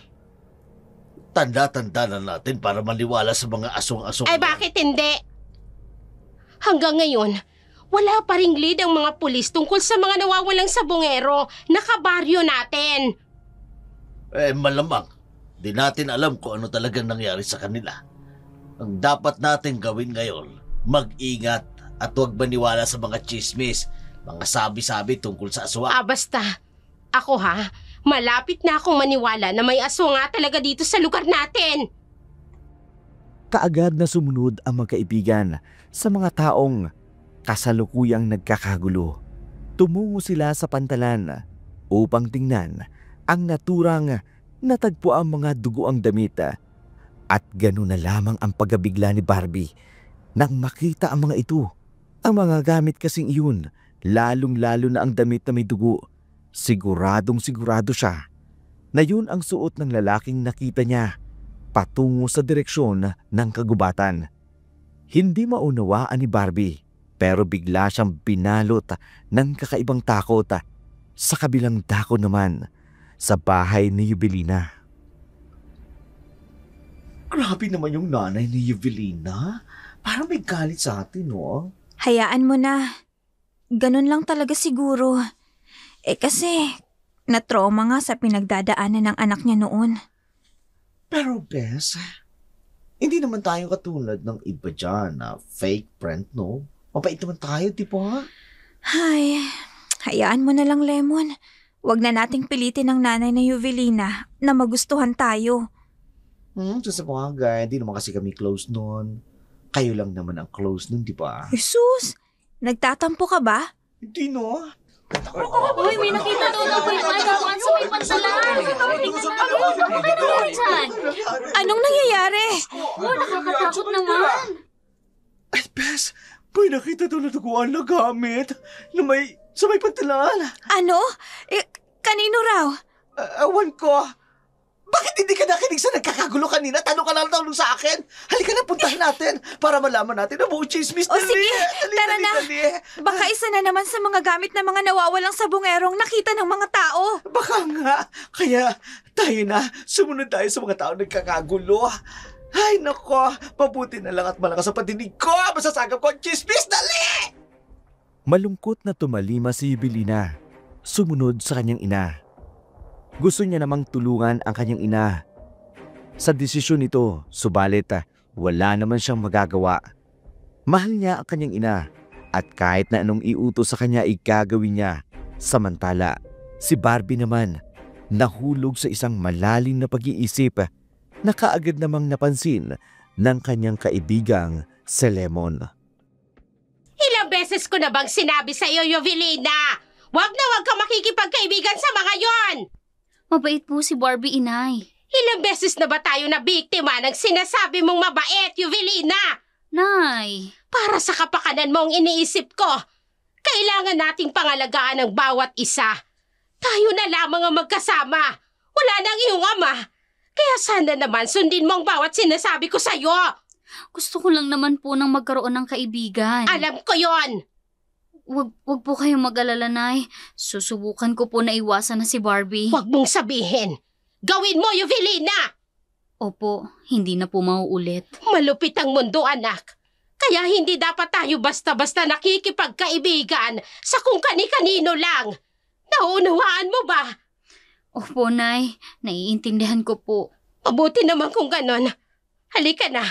Tanda-tanda na natin para maniwala sa mga aswang-aswang. Ay bakit hindi? Hanggang ngayon, wala pa ring lead ang mga pulis tungkol sa mga nawawalang sabongero na kabaryo natin. Malamang. Di natin alam kung ano talagang nangyari sa kanila. Ang dapat natin gawin ngayon, mag-ingat at huwag maniwala sa mga chismis, mga sabi-sabi tungkol sa aswang. Basta. Ako malapit na akong maniwala na may aswang nga talaga dito sa lugar natin. Kaagad na sumunod ang magkaibigan sa mga taong kasalukuyang nagkakagulo. Tumungo sila sa pantalan upang tingnan ang naturang natagpo ang mga dugoang damit. At gano'n na lamang ang pagkabigla ni Barbie nang makita ang mga ito. Ang mga gamit kasing iyon, lalong-lalo na ang damit na may dugo. Siguradong-sigurado siya na yun ang suot ng lalaking nakita niya patungo sa direksyon ng kagubatan. Hindi maunawaan ni Barbie pero bigla siyang binalot ng kakaibang takot. Sa kabilang dako naman, sa bahay ni Evelina. Grabe naman yung nanay ni Evelina. Parang may galit sa atin, no? Hayaan mo na. Ganun lang talaga siguro. Kasi na-trauma nga sa pinagdadaanan ng anak niya noon. Pero Bes, hindi naman tayo katulad ng iba dyan na fake friend, no? Mabait naman tayo, di ba? Ay, hayaan mo na lang, Lemon. Huwag na nating pilitin ang nanay na Evelina na magustuhan tayo. Sa bagay, hindi naman kasi kami close nun. Kayo lang naman ang close nun, di ba? Jesus, nagtatampo ka ba? Hindi, no? Uy, may nakita doon ako yung adawan sa may pansalan. Tingnan naman dyan. Anong nangyayari? Nakakatakot naman. Ay, Bes, may nakita doon na duguan na gamit na sa may pantalan. Ano? Kanino raw? Awan ko. Bakit hindi ka nakinig sa nagkakagulo kanina? Tanong ka na lang sa akin. Halika na, puntahan natin para malaman natin ang buong chismis. O sige, tara na. Baka isa na naman sa mga gamit ng mga nawawalang sabongerong nakita ng mga tao. Baka nga. Kaya tayo na, sumunod tayo sa mga tao nagkakagulo. Ay, nako. Mabuti na lang at malakas sa patinig ko. Masasagap ko ang chismis. Dali! Malungkot na tumalima si Evelina. Sumunod sa kanyang ina. Gusto niya namang tulungan ang kanyang ina sa desisyon nito, subalit wala naman siyang magagawa. Mahal niya ang kanyang ina at kahit na anong iutos sa kanya ay gagawin niya. Samantala, si Barbie naman nahulog sa isang malalim na pag-iisip na kaagad namang napansin ng kanyang kaibigang si Lemon. Ilang beses ko na bang sinabi sa iyo, Yovelina? Huwag na huwag ka makikipagkaibigan sa mga yon! Mabait po si Barbie, Inay. Ilang beses na ba tayo na biktima ng sinasabi mong mabait, Yovelina? Nay! Para sa kapakanan mo ang iniisip ko. Kailangan nating pangalagaan ang bawat isa. Tayo na lamang ang magkasama. Wala nang iyong ama. Kaya sana naman sundin mo ang bawat sinasabi ko sa'yo. Gusto ko lang naman po nang magkaroon ng kaibigan. Alam ko yon. Wag po kayong mag-alala, Nay. Susubukan ko po na iwasan na si Barbie. Huwag mong sabihin. Gawin mo, Yovelina! Opo, hindi na po mauulit. Malupit ang mundo, anak. Kaya hindi dapat tayo basta-basta nakikipagkaibigan sa kung kani-kanino lang. Nauunawaan mo ba? Opo, Nay. Naiintindihan ko po. Mabuti naman kung ganon. Halika na.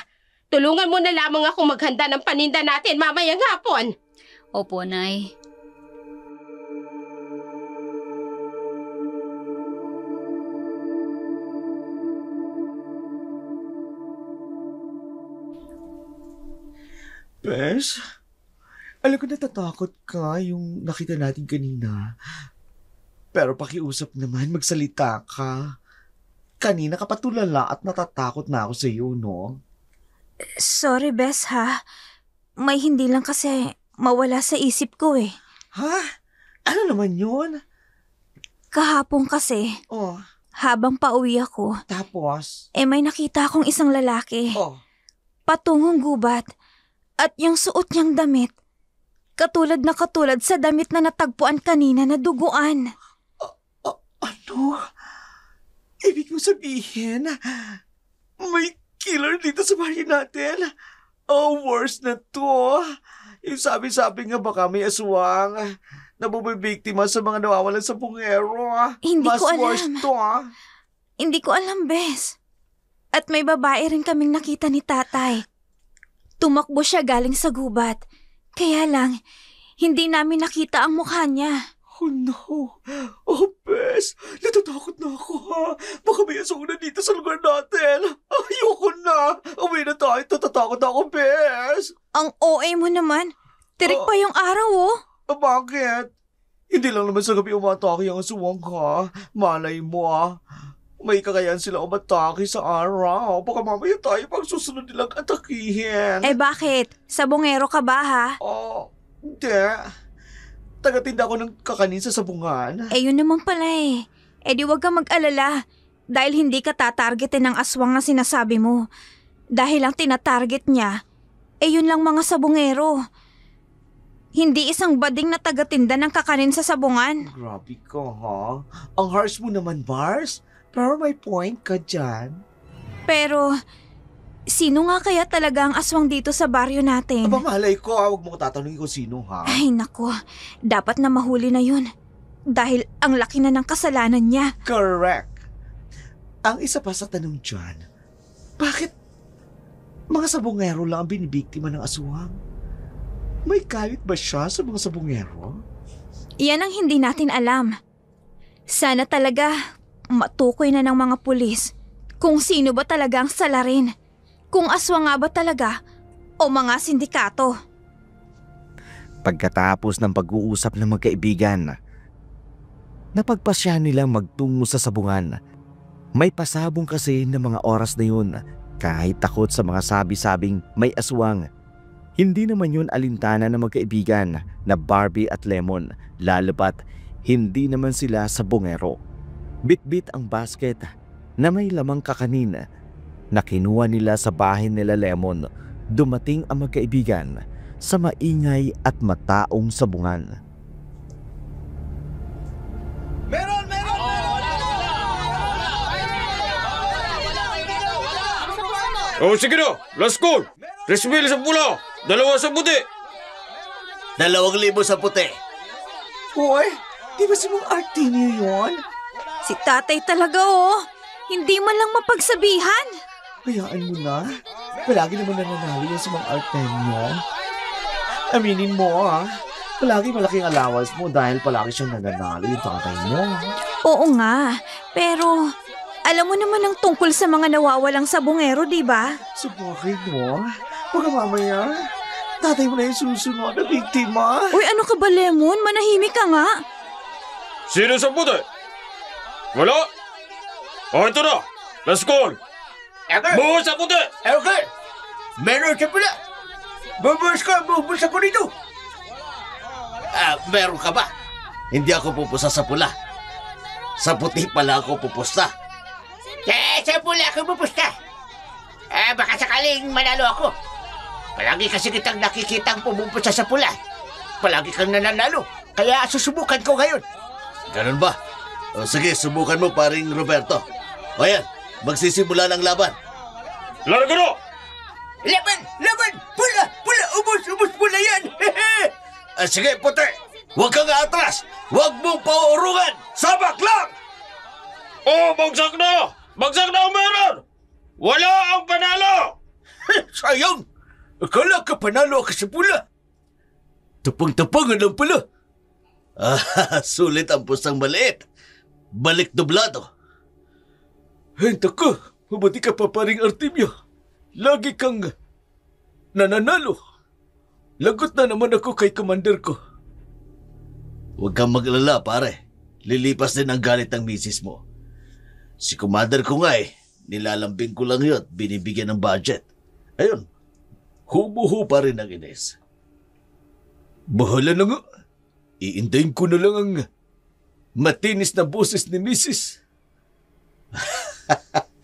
Tulungan mo na lamang ako maghanda ng paninda natin mamayang hapon. Opo, Nay. Bes, alam ko natatakot ka yung nakita natin kanina. Pero pakiusap naman, magsalita ka. Kanina ka patulala at natatakot na ako sa iyo, no? Sorry, Bes, ha? May hindi lang kasi mawala sa isip ko eh. Ha? Ano naman yun? Kahapon kasi, Oh, habang pauwi ako, tapos? may nakita akong isang lalaki. Oh, Patungong gubat. At yung suot niyang damit, katulad sa damit na natagpuan kanina na duguan. ano? Ibig mo sabihin, may killer dito sa bahay natin? Oh, worse na to. Yung sabi-sabi nga baka may aswang na bumibiktima sa mga nawawalan sa bungero. Hindi Mas ko alam. worse to, Hindi ko alam, Bes. At may babae rin kaming nakita ni tatay. Tumakbo siya galing sa gubat. Kaya lang, hindi namin nakita ang mukha niya. Oh no. Oh, Bes. Natatakot na ako, ha. Baka may aswang na dito sa lugar natin. Ayoko na. Uwi na tayo. Natatakot na ako, Bes. Ang OA mo naman. Tirik pa yung araw, oh. Bakit? Hindi lang naman sa gabi umatake ang aswang, ha. Malay mo, may kakayahan sila umatake sa araw. Baka mamaya tayo pag susunod nilang atakihin. Bakit? Sabongero ka ba, ha? Oh, hindi. Tagatinda ko ng kakanin sa sabungan. Yun naman pala eh. Di wag ka mag-alala. Dahil hindi ka tatargetin ng aswang na sinasabi mo. Dahil ang tinatarget niya, yun lang mga sabongero. Hindi isang bading na tagatinda ng kakanin sa sabungan. Grabe ka, ha? Ang harsh mo naman, Bars. Pero may point ka dyan. Pero, sino nga kaya talaga ang aswang dito sa baryo natin? Aba, malay ko, ha? Huwag mo ko tatanungin kung sino, ha? Ay nako, dapat na mahuli na yun. Dahil ang laki na ng kasalanan niya. Correct. Ang isa pa sa tanong dyan, bakit mga sabongero lang ang binibiktima ng aswang? May galit ba siya sa mga sabongero? Yan ang hindi natin alam. Sana talaga matukoy na ng mga pulis kung sino ba talaga ang salarin. Kung aswang nga ba talaga o mga sindikato. Pagkatapos ng pag-uusap ng magkaibigan, napagpasya nilang magtungo sa sabungan. May pasabong kasi ng mga oras na yun kahit takot sa mga sabi-sabing may aswang. Hindi naman yun alintana ng magkaibigan na Barbie at Lemon, lalo pat hindi naman sila sabongero. Bitbit ang basket na may lamang kakanin na kinuha nila sa bahay nila Lemon. Dumating ang magkaibigan sa maingay at mataong sabungan. Meron! Oh, sige na. Last call. Resmil sa pula. 2 sa puti. 2,000 sa puti. Hoy, di ba si Mang Artemio yun? Si tatay talaga oh. Hindi man lang mapagsabihan. Hayaan mo na. Palagi naman nananalo yan si Mang Artemio. Aminin mo palagi malaking allowance mo dahil palagi siyang nananalo yung tatay mo. Oo nga, pero alam mo naman ang tungkol sa mga nawawalang sabungero, di ba? Sa bakit mo? Baka mamaya, tatay mo na yung susunod na biktima. Uy, ano ka ba, Lemon? Manahimik ka nga. Sino sa puti? Wala? O, ito na. Let's go. Buhos sa puti. Okay. Meron siya pala. Bubuhos ako dito. Meron ka ba? Hindi ako pupusa sa pula. Sa puti pala ako pupusta. Sa pula ako pupusta. Baka sakaling manalo ako. Palagi kasi kitang nakikitang pumupusta sa pula. Palagi kang nananalo. Kaya susubukan ko ngayon. Ganun ba? O sige, subukan mo paring Roberto. O yan, magsisimula ng laban. Largo na! Laban! Pula! Ubus pula yan! Sige, puti. Huwag kang atras. Huwag mong paurungan. Sabak lang! Oh, bagsak na! Bagsak na ang meron! Wala ang panalo! Sayang! Akala ka panalo ka sa pula. Tapang-tapangan lang pala. Sulit ang pusang maliit. Balik doblado. Henta ka. Mabati ka pa paring Artemio. Lagi kang nananalo. Lagot na naman ako kay commander ko. Huwag kang maglala, pare. Lilipas din ang galit ng misis mo. Si commander ko nga nilalambing ko lang yun at binibigyan ng budget. Ayun, humuhu pa rin ang Ines. Bahala na nga. Iindayin ko na lang ang matinis na boses ni misis.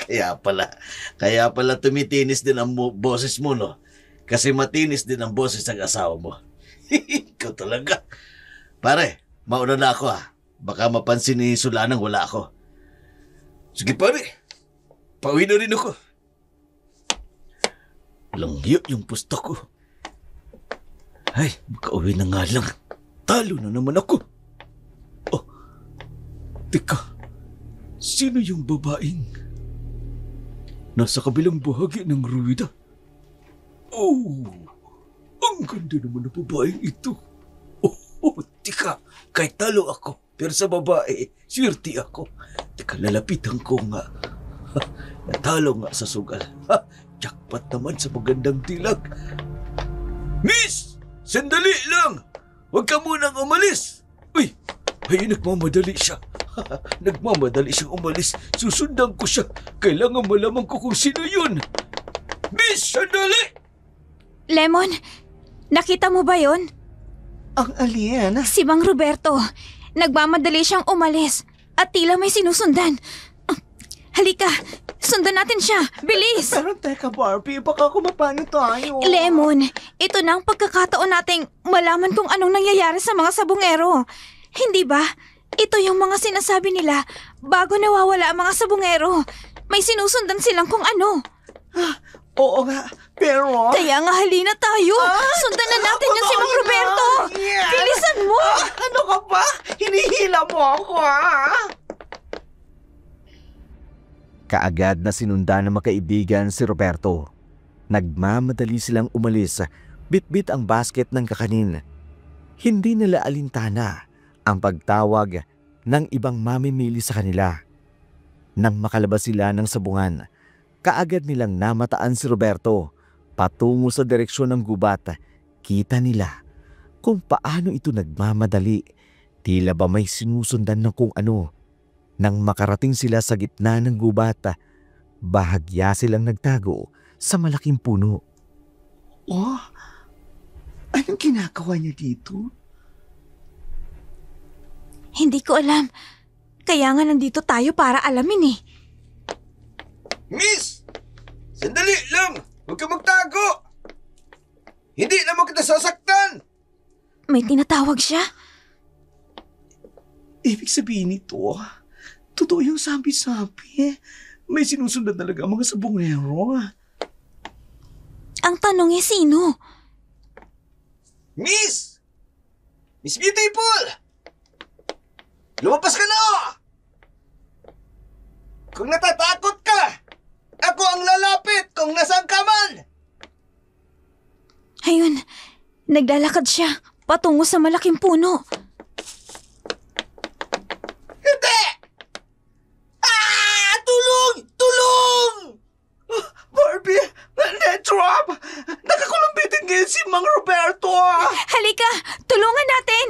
Kaya pala tumitinis din ang boses mo, no? Kasi matinis din ang boses ng asawa mo. Ikaw talaga. Pare, mauna na ako Baka mapansin ni Sulanang wala ako. Sige pare, pauwi na rin ako. Langyo yung pusta ko. Ay, makauwi na nga lang. Talo na naman ako. Oh, teka. Sino yung babaeng nasa kabilang bahagi ng ruwida? Oh, ang ganda naman ng babaeng ito. Tika, kahit talo ako, pero sa babae, swerte ako. Teka, lalapitan ko nga. Natalo nga sa sugal. Jackpot naman sa magandang tilag. Miss! Sandali lang! Huwag ka munang umalis! Uy! Ay, nagmamadali siya. Nagmamadali siyang umalis. Susundan ko siya. Kailangan malaman ko kung sino yun. Miss, sandali! Lemon, nakita mo ba yon? Ang alien? Si Mang Roberto. Nagmamadali siyang umalis at tila may sinusundan. Halika, sundan natin siya. Bilis! Pero teka Barbie, baka kumapano tayo. Lemon, ito na ang pagkakataon nating malaman kung anong nangyayari sa mga sabungero. Hindi ba? Ito yung mga sinasabi nila bago nawawala ang mga sabungero. May sinusundan silang kung ano. Oo nga, pero... Kaya nga halina tayo. Sundan na natin yung si Mang Roberto. Yeah. Bilisan mo. Ano ka ba? Hinihila mo ako Kaagad na sinundan ng magkaibigan si Roberto. Nagmamadali silang umalis, bitbit ang basket ng kakanin. Hindi nila alintana ang pagtawag ng ibang mamimili sa kanila. Nang makalabas sila ng sabungan, kaagad nilang namataan si Roberto patungo sa direksyon ng gubat. Kita nila kung paano ito nagmamadali. Tila ba may sinusundan ng kung ano. Nang makarating sila sa gitna ng gubat, bahagya silang nagtago sa malaking puno. Oh, anong ginagawa niya dito? Hindi ko alam. Kaya nga nandito tayo para alamin Miss! Sandali lang! Huwag ka magtago! Hindi naman kita sasaktan! May tinatawag siya. Ibig sabihin nito, totoo yung sabi-sabi. May sinusundan talaga ang mga sabungero. Ang tanong sino? Miss! Miss Beautiful! Lumabas ka na! Kung natatakot ka, ako ang lalapit kung nasaan ka man! Ayun, naglalakad siya patungo sa malaking puno. Hindi! Tulong! Tulong! Barbie! Netrap! Nakakulumbitin ngayon si Mang Roberto! Halika, tulungan natin!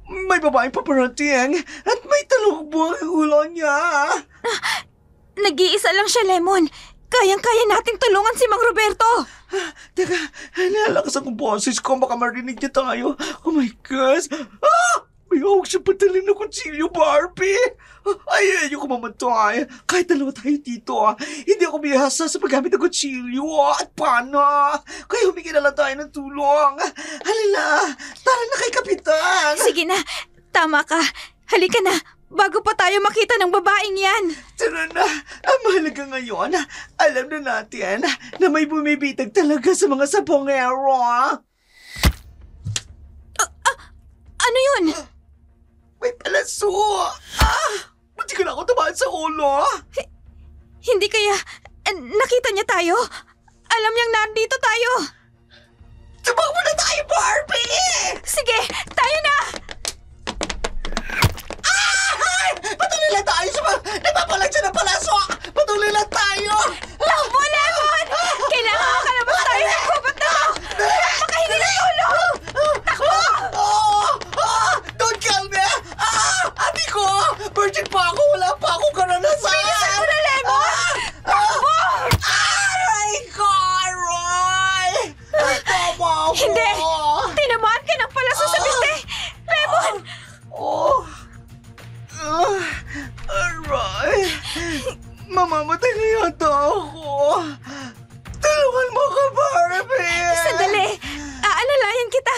May babaeng paparating at may talukbo ang ulo niya. Nag-iisa lang siya, Lemon. Kayang-kaya nating tulungan si Mang Roberto. Teka, nalakas ang boses ko. Baka marinig niya tayo. Oh my gosh! May hawak siya padalin na kutsilyo, Barbie! Ay, ayoko mamatay. Kahit dalawa tayo dito, hindi ako bihasa sa paggamit ng kutsilyo at pana. Kaya humingi na lang tayo ng tulong. Halila, tara na kay Kapitan. Sige na, tama ka. Halika na, bago pa tayo makita ng babaeng yan. Tara na, ang mahalaga ngayon, alam na natin na may bumibitag talaga sa mga sabongero. Ano yun? May palaso. Buti ka na ako tamaan sa ulo. Hindi kaya nakita niya tayo? Alam niyang nandito tayo. Tumakbo na tayo, Barbie! Sige, tayo na! Patuloy lang tayo sa mga napapalag siya ng palaso! Patuloy lang tayo! Takbo, Lemon! Kailangan makalabas tayo ng gubat na to! Makahingi ng tulong! Takbo! Don't kill me! Ate ko! Virgin pa ako! Wala pa akong karanasan! Bilisan mo na, Lemon! Takbo! Aray ko! Aray! Tama ako! Hindi! Tinamaan ka ng palaso sa biste! Lemon! Aray! Mamamatay na yata ako! Tulungan mo ka, Barbie! Sandali! Aalalayan kita!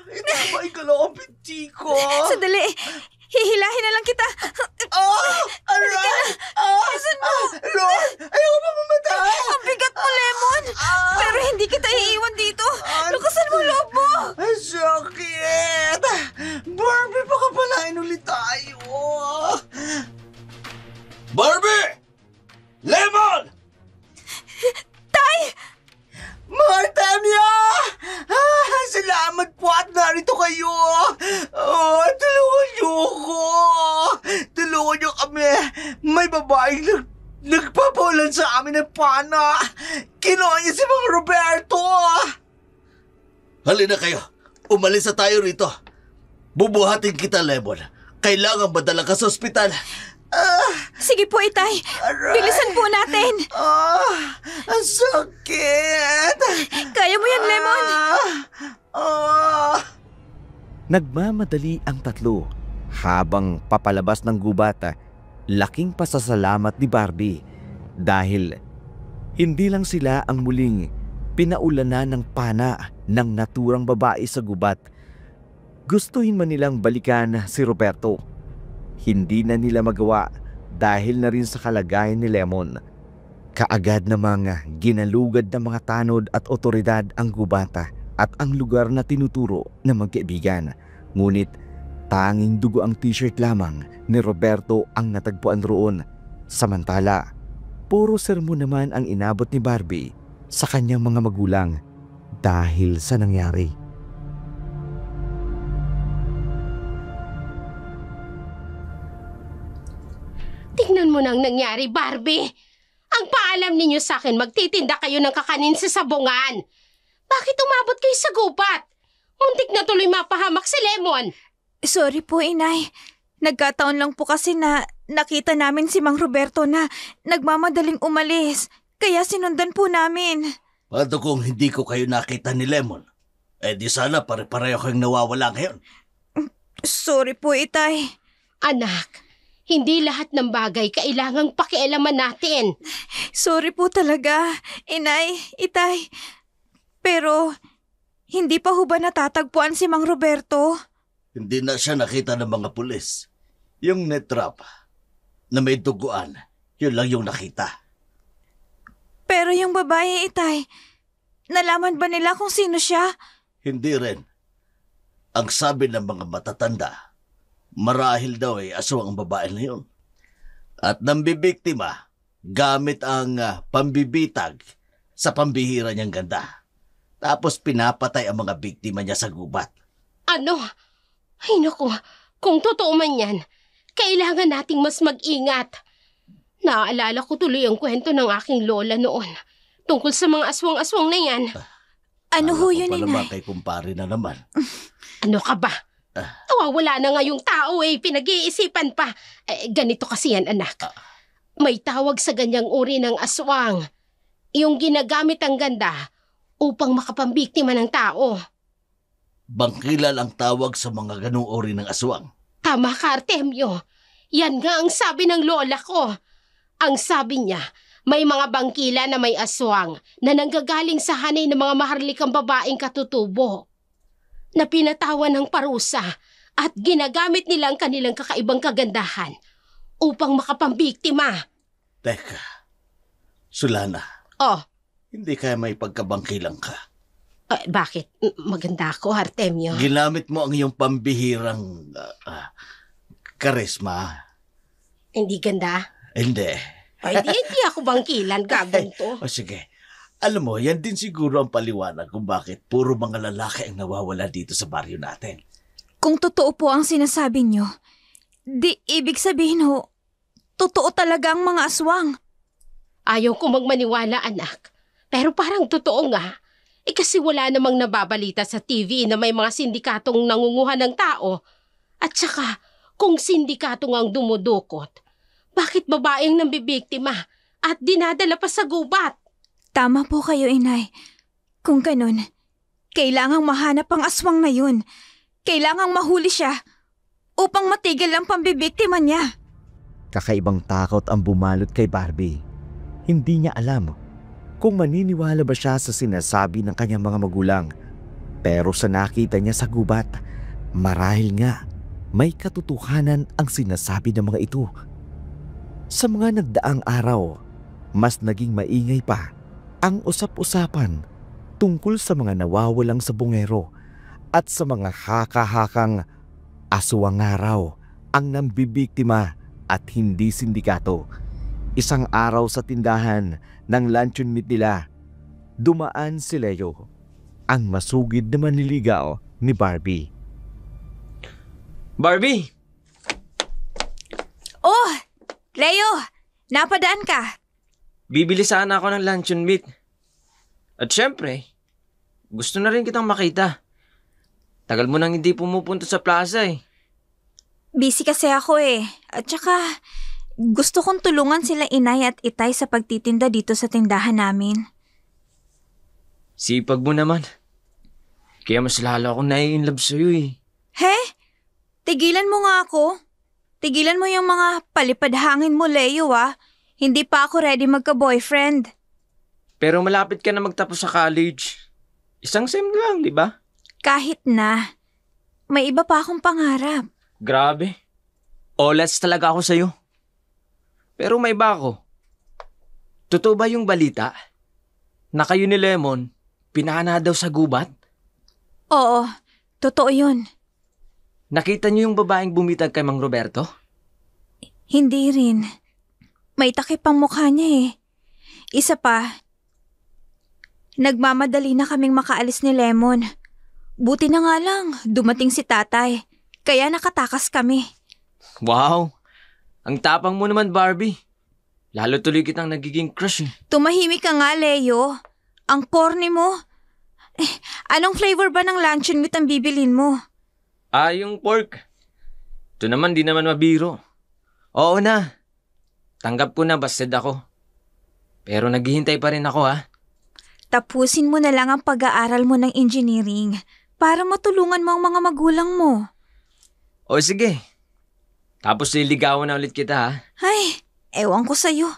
Hindi ko ba ikalaw ang binti ko? Sandali! Hihilahin na lang kita! Aray! Bilisan mo! Lord! Ayaw ko mamamatay! Ang bigat mo, Lemon! Pero hindi kita iiwan dito! Lukasan mo loob mo! Ang sakit! Barbie, baka palain ulit tayo! Barbie! Lemon! Tay! Martemia! Salamat po at narito kayo! Tulungan niyo ako! Tulungan niyo kami! May babaeng nagpapulan sa amin ng pana! Kinuha niya si Mang Roberto! Halina kayo! Umalis na tayo rito! Bubuhatin kita, Lemon! Kailangan madala ka sa ospital! Sige po, Itay! Bilisan po natin! Ang sakit! Kaya mo yan, Lemon! Nagmamadali ang tatlo habang papalabas ng gubat. Laking pasasalamat ni Barbie dahil hindi lang sila ang muling pinaulanan ng pana ng naturang babae sa gubat. Gustuhin man nilang balikan si Roberto. Hindi na nila magawa dahil na rin sa kalagayan ni Lemon. Kaagad namang ginalugad ng mga tanod at otoridad ang gubata at ang lugar na tinuturo ng magkaibigan. Ngunit tanging dugo ang t-shirt lamang ni Roberto ang natagpuan roon. Samantala, puro sermon naman ang inabot ni Barbie sa kanyang mga magulang dahil sa nangyari. Tingnan mo nang nangyari, Barbie. Ang paalam ninyo sa akin, magtitinda kayo ng kakanin sa sabungan. Bakit umabot kayo sa gubat? Muntik na tuloy mapahamak si Lemon. Sorry po, Inay. Nagkataon lang po kasi na nakita namin si Mang Roberto na nagmamadaling umalis. Kaya sinundan po namin. Paano kung hindi ko kayo nakita ni Lemon? Eh di sana pare-pareho kayong nawawala ngayon. Sorry po, Itay. Anak, hindi lahat ng bagay kailangang pakialaman natin. Sorry po talaga, Inay, Itay. Pero hindi pa ho ba natatagpuan si Mang Roberto? Hindi na siya nakita ng mga pulis. Yung netrap na may duguan, yun lang yung nakita. Pero yung babae, Itay, nalaman ba nila kung sino siya? Hindi rin. Ang sabi ng mga matatanda, marahil daw ay aswang ang babae na yun. At nambibiktima gamit ang pambibitag sa pambihira niyang ganda. Tapos pinapatay ang mga biktima niya sa gubat. Ano? Ay naku, kung totoo man yan, kailangan nating mas mag-ingat. Naaalala ko tuloy ang kwento ng aking lola noon tungkol sa mga aswang-aswang na yan. Ano ho yun, Alam ko pa naman inay? kay kumpare na naman. Ano ka ba? Wala na nga yung tao pinag-iisipan pa. Ganito kasi yan, anak. May tawag sa ganyang uri ng aswang. Yung ginagamit ang ganda upang makapambiktima ng tao. Bangkilal ang tawag sa mga ganong ori ng aswang. Tama ka, Artemio. Yan nga ang sabi ng lola ko. Ang sabi niya, may mga bangkila na may aswang na nanggagaling sa hanay ng mga maharlikang babaeng katutubo na pinatawan ng parusa at ginagamit nila ang kanilang kakaibang kagandahan upang makapambiktima. Teka, Sulana, Oh, hindi kaya may pagkabangkilang ka. bakit? Maganda ako, Artemio. Ginamit mo ang iyong pambihirang karisma. Hindi ganda? Hindi. Ay, hindi ako bangkilan, gagawin to. O sige, alam mo, yan din siguro ang paliwanag kung bakit puro mga lalaki ang nawawala dito sa baryo natin. Kung totoo po ang sinasabi nyo, di ibig sabihin ho, totoo talaga ang mga aswang. Ayaw ko magmaniwala, anak. Pero parang totoo nga. Kasi wala namang nababalita sa TV na may mga sindikatong nangunguha ng tao. At saka, kung sindikatong ang dumudukot, bakit babaeng nambibiktima at dinadala pa sa gubat? Tama po kayo, inay. Kung ganun, kailangang mahanap ang aswang na yun. Kailangang mahuli siya upang matigil ang pambibiktima niya. Kakaibang takot ang bumalot kay Barbie. Hindi niya alam kung maniniwala ba siya sa sinasabi ng kanyang mga magulang. Pero sa nakita niya sa gubat, marahil nga may katotohanan ang sinasabi ng mga ito. Sa mga nagdaang araw, mas naging maingay pa ang usap-usapan tungkol sa mga nawawalang sabungero at sa mga haka-hakang aswang araw ang nambibiktima at hindi sindikato. Isang araw sa tindahan ng luncheon meat nila, dumaan si Leo, ang masugid na manliligaw ni Barbie. Barbie! Oh, Leo, napadaan ka. Bibili sana ako ng luncheon meat. At syempre, gusto na rin kitang makita. Tagal mo nang hindi pumupunta sa plaza Busy kasi ako At saka, gusto kong tulungan sila inay at itay sa pagtitinda dito sa tindahan namin. Sipag mo naman. Kaya mas lalo akong nai-inlove sa'yo He? Tigilan mo nga ako. Tigilan mo yung mga palipad hangin mo, Leo Hindi pa ako ready magka-boyfriend. Pero malapit ka na magtapos sa college. Isang sem lang, di ba? Kahit na. May iba pa akong pangarap. Grabe. Olats talaga ako sa'yo. Pero may iba ako. Totoo ba yung balita? Na kayo ni Lemon, pinahana daw sa gubat? Oo, totoo yun. Nakita niyo yung babaeng bumitag kay Mang Roberto? Hindi rin. May takip ang mukha niya Isa pa, nagmamadali na kaming makaalis ni Lemon. Buti na nga lang, dumating si tatay. Kaya nakatakas kami. Wow! Ang tapang mo naman, Barbie. Lalo tuloy kitang nagiging crush Tumahimik ka nga, Leo. Ang corny mo. Anong flavor ba ng luncheon meat ang bibilin mo? Yung pork. Ito naman, di naman mabiro. Oo na. Tanggap ko na, busted ako. Pero naghihintay pa rin ako Tapusin mo na lang ang pag-aaral mo ng engineering para matulungan mo ang mga magulang mo. O sige. Tapos liligawan na ulit kita Ay, ewan ko sa'yo.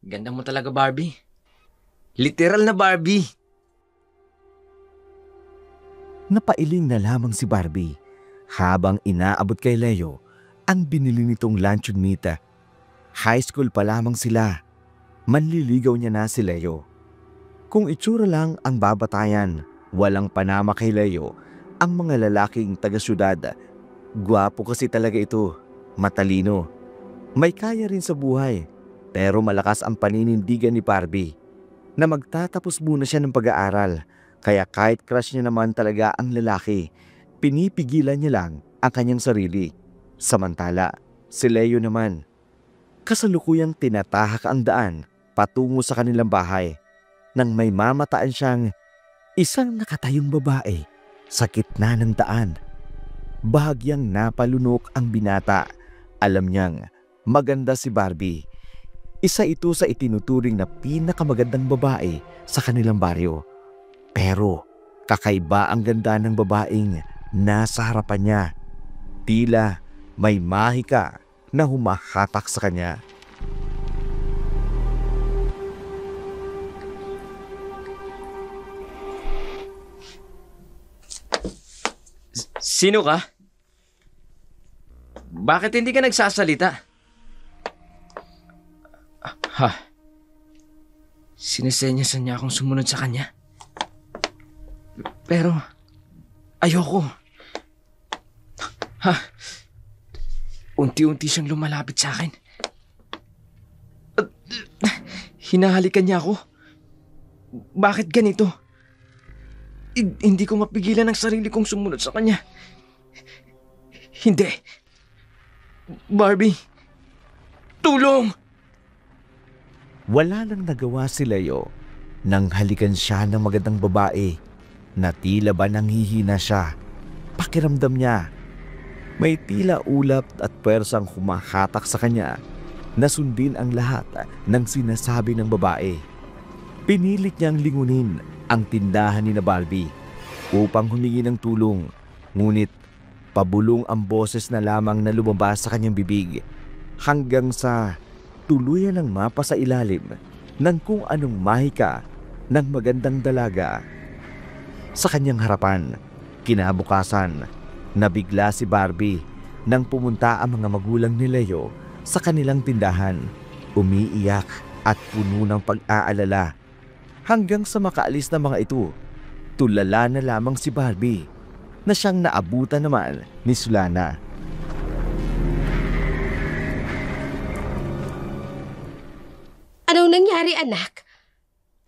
Ganda mo talaga, Barbie. Literal na Barbie. Napailing na lamang si Barbie habang inaabot kay Leo ang binili nitong luncheon meat. High school pa lamang sila. Manliligaw niya na si Leo. Kung itsura lang ang babatayan, walang panama kay Leo ang mga lalaking taga-syudad. Gwapo kasi talaga ito, matalino. May kaya rin sa buhay, pero malakas ang paninindigan ni Barbie na magtatapos muna siya ng pag-aaral. Kaya kahit crush niya naman talaga ang lalaki, pinipigilan niya lang ang kanyang sarili. Samantala, si Leo naman, kasalukuyang tinatahak ang daan patungo sa kanilang bahay nang may mamataan siyang isang nakatayong babae sa gitna ng daan. Bahagyang napalunok ang binata. Alam niyang maganda si Barbie. Isa ito sa itinuturing na pinakamagandang babae sa kanilang baryo. Pero kakaiba ang ganda ng babaeng nasa harapan niya. Tila may mahika na humahatak sa kanya. Sino ka? Bakit hindi ka nagsasalita? Ha? Sinesenyasan niya akong sumunod sa kanya. Pero, ayoko. Ha? Unti-unti siyang lumalapit sa akin. Hinahalikan niya ako. Bakit ganito? Hindi ko mapigilan ang sarili kong sumunod sa kanya. Hindi. Barbie, tulong! Wala nang nagawa si Leo nang halikan siya ng magandang babae na tila ba nanghihina siya. Pakiramdam niya, may tila ulap at pwersang humahatak sa kanya na sundin ang lahat ng sinasabi ng babae. Pinilit niyang lingunin ang tindahan ni na Barbie upang humingi ng tulong, ngunit pabulong ang boses na lamang na lumabas sa kanyang bibig hanggang sa tuluyan ng mapa sa ilalim ng kung anong mahika ng magandang dalaga. Sa kanyang harapan, kinabukasan, nabigla si Barbie nang pumunta ang mga magulang ni Leo sa kanilang tindahan, umiiyak at puno ng pag-aalala. Hanggang sa makaalis na mga ito, tulala na lamang si Barbie na siyang naabutan naman ni Sulana. Anong nangyari, anak?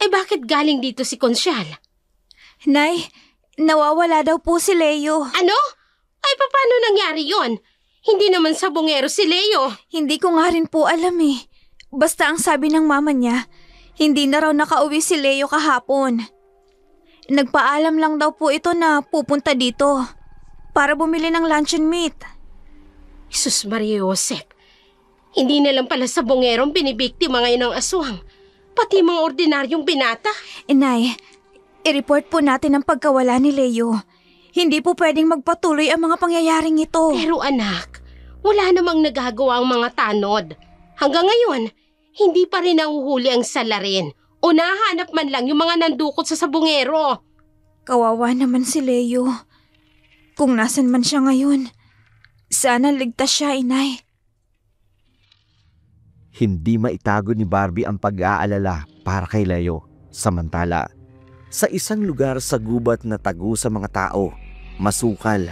Bakit galing dito si Konsyal? Nay, nawawala daw po si Leo. Ano? Paano nangyari yon? Hindi naman sabongero si Leo. Hindi ko nga rin po alam eh. Basta ang sabi ng mama niya, hindi na raw nakauwi si Leo kahapon. Nagpaalam lang daw po ito na pupunta dito para bumili ng luncheon meat. Jesus Maria Josep, hindi na lang pala sabongerong binibiktima ngayon ng aswang, pati mga ordinaryong binata. Inay, i-report po natin ang pagkawala ni Leo. Hindi po pwedeng magpatuloy ang mga pangyayaring ito. Pero anak, wala namang nagagawa ang mga tanod. Hanggang ngayon, hindi pa rin nahuhuli ang salarin o nahanap man lang yung mga nandukot sa sabongero. Kawawa naman si Leo. Kung nasan man siya ngayon, sana ligtas siya, Inay. Hindi maitago ni Barbie ang pag-aalala para kay Leo. Samantala, sa isang lugar sa gubat na tago sa mga tao, masukal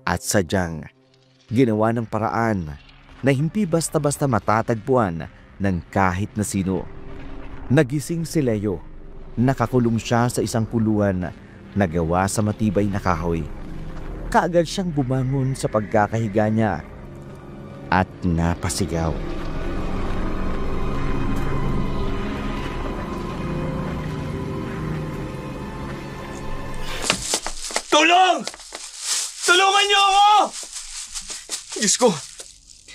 at sadyang ginawa ng paraan na hindi basta-basta matatagpuan ng kahit na sino. Nagising si Leo. Nakakulong siya sa isang kuluan na gawa sa matibay na kahoy. Kaagad siyang bumangon sa pagkakahiga niya at napasigaw. Tulong! Tulungan niyo ako! Diyos ko,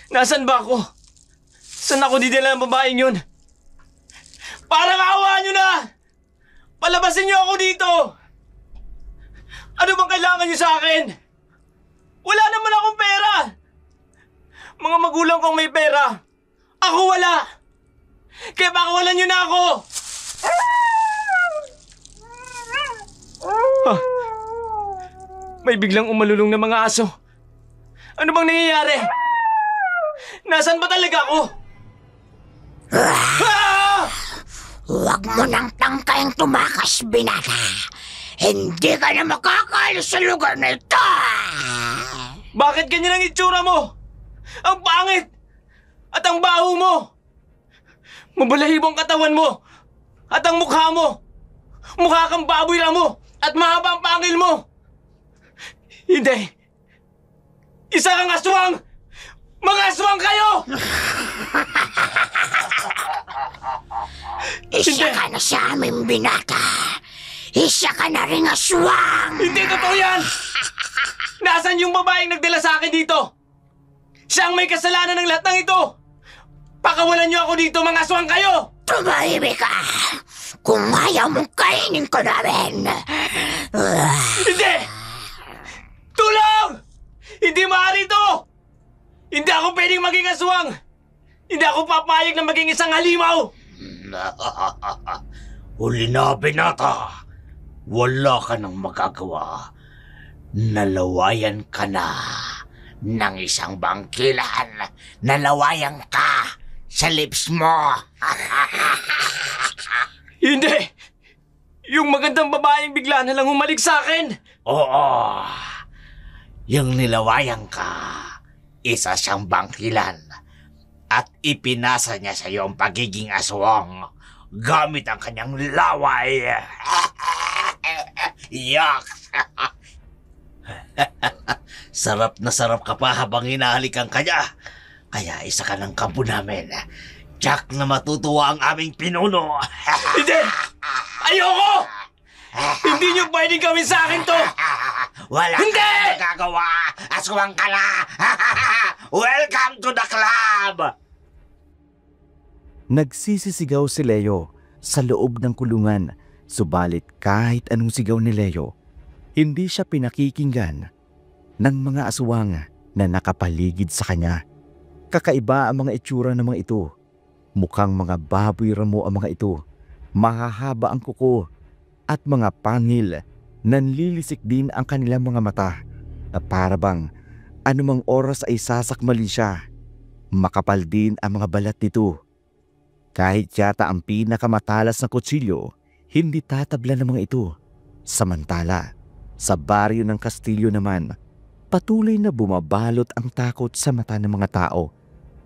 nasan ba ako? Saan ako didala ng babaeng yun? Parang awa niyo na! Palabasin niyo ako dito! Ano bang kailangan niyo sa akin? Wala naman akong pera! Mga magulang kong may pera. Ako wala! Kaya pakawalan niyo na ako! Ah, may biglang umalulong na mga aso. Ano bang nangyayari? Nasaan ba talaga ako? Ah! Huwag mo nang tangkayang tumakas, binata. Hindi ka na makakaalis sa lugar na ito! Bakit ganyan ang itsura mo? Ang pangit! At ang baho mo! Mabalahibong katawan mo! At ang mukha mo! Mukha kang baboy lang mo! At mahaba ang pangil mo! Hindi! Isa kang aswang! Mga aswang kayo! Isa ka na sa aming binata. Isa ka na ring aswang! Hindi totoo yan! Nasaan yung babaeng nagdala sa akin dito? Siya ang may kasalanan ng lahat ng ito! Pakawalan niyo ako dito, mga aswang kayo! Tumahimik ka! Kung ayaw mong kainin ko namin! Hindi! Tulong! Hindi maaari ito! Hindi ako pwedeng maging aswang! Hindi ako papayag na maging isang halimaw! Huli na, binata. Wala ka nang magagawa. Nalawayan ka na ng isang bangkilan. Nalawayan ka sa lips mo. Hindi! Yung magandang babaeng bigla na lang humalik sa akin! Oo. Yung nilawayan ka, isa siyang bangkilan. At ipinasa niya sa iyo ang pagiging aswang gamit ang kanyang laway. Yak! Sarap na sarap ka pa habang hinahalikan ka niya. Kaya isa ka ng kampo namin. Tiyak na matutuwa ang aming pinuno. Hindi! Ayoko! Hindi niyo pwedeng gawin sa akin to! Wala Hindi! kang magagawa! Aswang ka na! Welcome to the club! Nagsisisigaw si Leo sa loob ng kulungan, subalit kahit anong sigaw ni Leo, hindi siya pinakikinggan ng mga aswang na nakapaligid sa kanya. Kakaiba ang mga itsura ng mga ito. Mukhang mga baboy ramo ang mga ito. Mahahaba ang kuko at mga pangil. Nanlilisik din ang kanilang mga mata na para bang anumang oras ay sasakmalin siya. Makapal din ang mga balat nito. Kahit yata ang pinakamatalas na kutsilyo, hindi tatabla ng mga ito. Samantala, sa baryo ng Kastilyo naman, patuloy na bumabalot ang takot sa mata ng mga tao.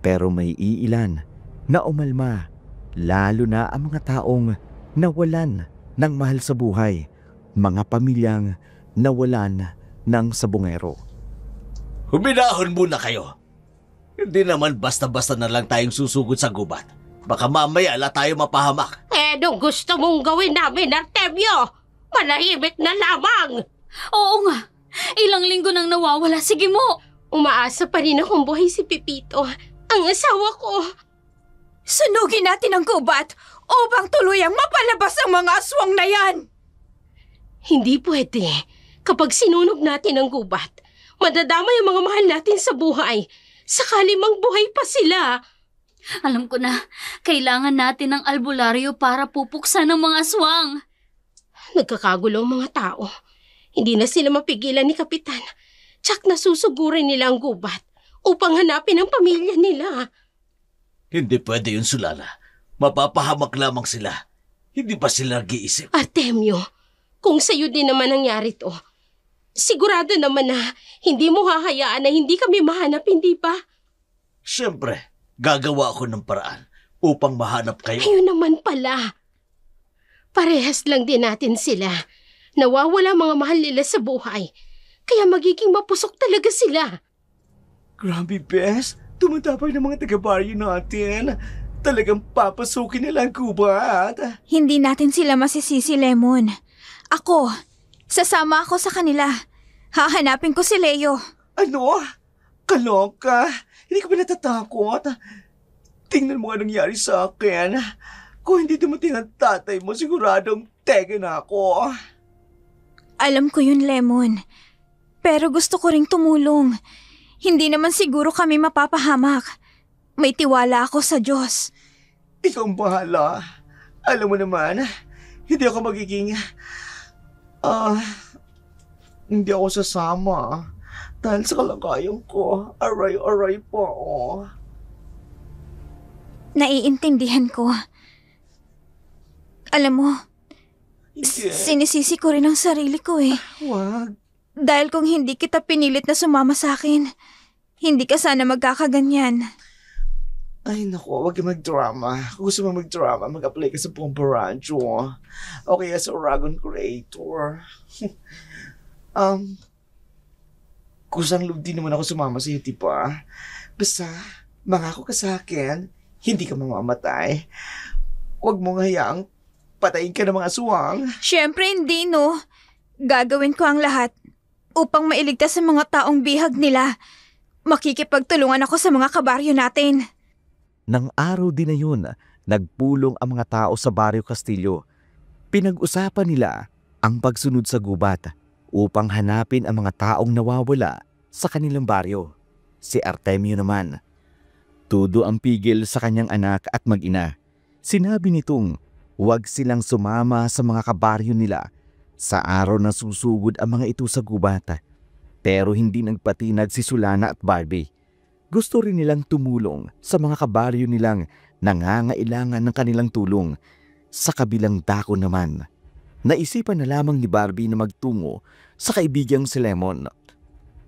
Pero may iilan na umalma, lalo na ang mga taong nawalan ng mahal sa buhay, mga pamilyang nawalan ng sabungero. Huminahon muna kayo. Hindi naman basta-basta na lang tayong susugod sa gubat. Baka mamaya ala tayo mapahamak. Anong gusto mong gawin namin, Artemio? Manahimik na lamang! Oo nga. Ilang linggo nang nawawala. Sige mo. Umaasa pa rin akong buhay si Pepito, ang asawa ko. Sunugin natin ang gubat upang tuluyang mapalabas ang mga aswang na yan! Hindi pwede. Kapag sinunog natin ang gubat, madadamay ang mga mahal natin sa buhay. Sakali mang buhay pa sila. Alam ko na. Kailangan natin ng albularyo para pupuksan ng mga aswang. Nagkakagulo ang mga tao. Hindi na sila mapigilan ni Kapitan. Tsak nasusugurin nila ang gubat upang hanapin ang pamilya nila. Hindi pwede yun, Sulala. Mapapahamak lamang sila. Hindi pa sila nag-iisip. Artemio, kung sa'yo din naman nangyari to, sigurado naman na hindi mo hahayaan na hindi kami mahanap, hindi ba? Siyempre, gagawa ako ng paraan upang mahanap kayo. Ayun naman pala. Parehas lang din natin sila. Nawawala mga mahal nila sa buhay. Kaya magiging mapusok talaga sila. Grabe, Bes. Tumatapay ng mga taga-baryo natin. Talagang papasukin nila ang gubat. Hindi natin sila masisisi, Lemon. Ako, sasama ako sa kanila. Hahanapin ko si Leo. Ano? Kaloka? Hindi ka ba natatakot? Tingnan mo nga nangyari sa akin. Kung hindi dumating ang tatay mo, siguradong tega na ako. Alam ko yun, Lemon. Pero gusto ko ring tumulong. Hindi naman siguro kami mapapahamak. May tiwala ako sa Diyos. Ikaw ang bahala. Alam mo naman, hindi ako magiging... hindi ako sasama. Dahil sa kalagayan ko, aray-aray po ako. Naiintindihan ko. Alam mo, Hindi. sinisisi ko rin ang sarili ko eh. Wag. Dahil kung hindi kita pinilit na sumama sa akin, hindi ka sana magkakaganyan. Ay, naku, wag ka mag-drama. Kung gusto mo mag-drama, mag-apply ka sa Bomba Rancho. O kaya sa Oragon Creator. Kusang loob din naman ako sumama sa iyo, diba? Basta, mangako ka sa akin, hindi ka mamamatay. Huwag mong hayaang patayin ka ng mga aswang. Siyempre hindi, no? Gagawin ko ang lahat upang mailigtas sa mga taong bihag nila. Makikipagtulungan ako sa mga kabaryo natin. Nang araw din na yun, nagpulong ang mga tao sa Baryo Castillo. Pinag-usapan nila ang pagsunod sa gubat upang hanapin ang mga taong nawawala sa kanilang baryo. Si Artemio naman, todo ang pigil sa kanyang anak at mag-ina. Sinabi nitong huwag silang sumama sa mga kabaryo nila sa araw na susugod ang mga ito sa gubat. Pero hindi nagpatinag si Sulana at Barbie. Gusto rin nilang tumulong sa mga kabaryo nilang nangangailangan ng kanilang tulong. Sa kabilang dako naman, naisipan na lamang ni Barbie na magtungo sa kaibigang si Lemon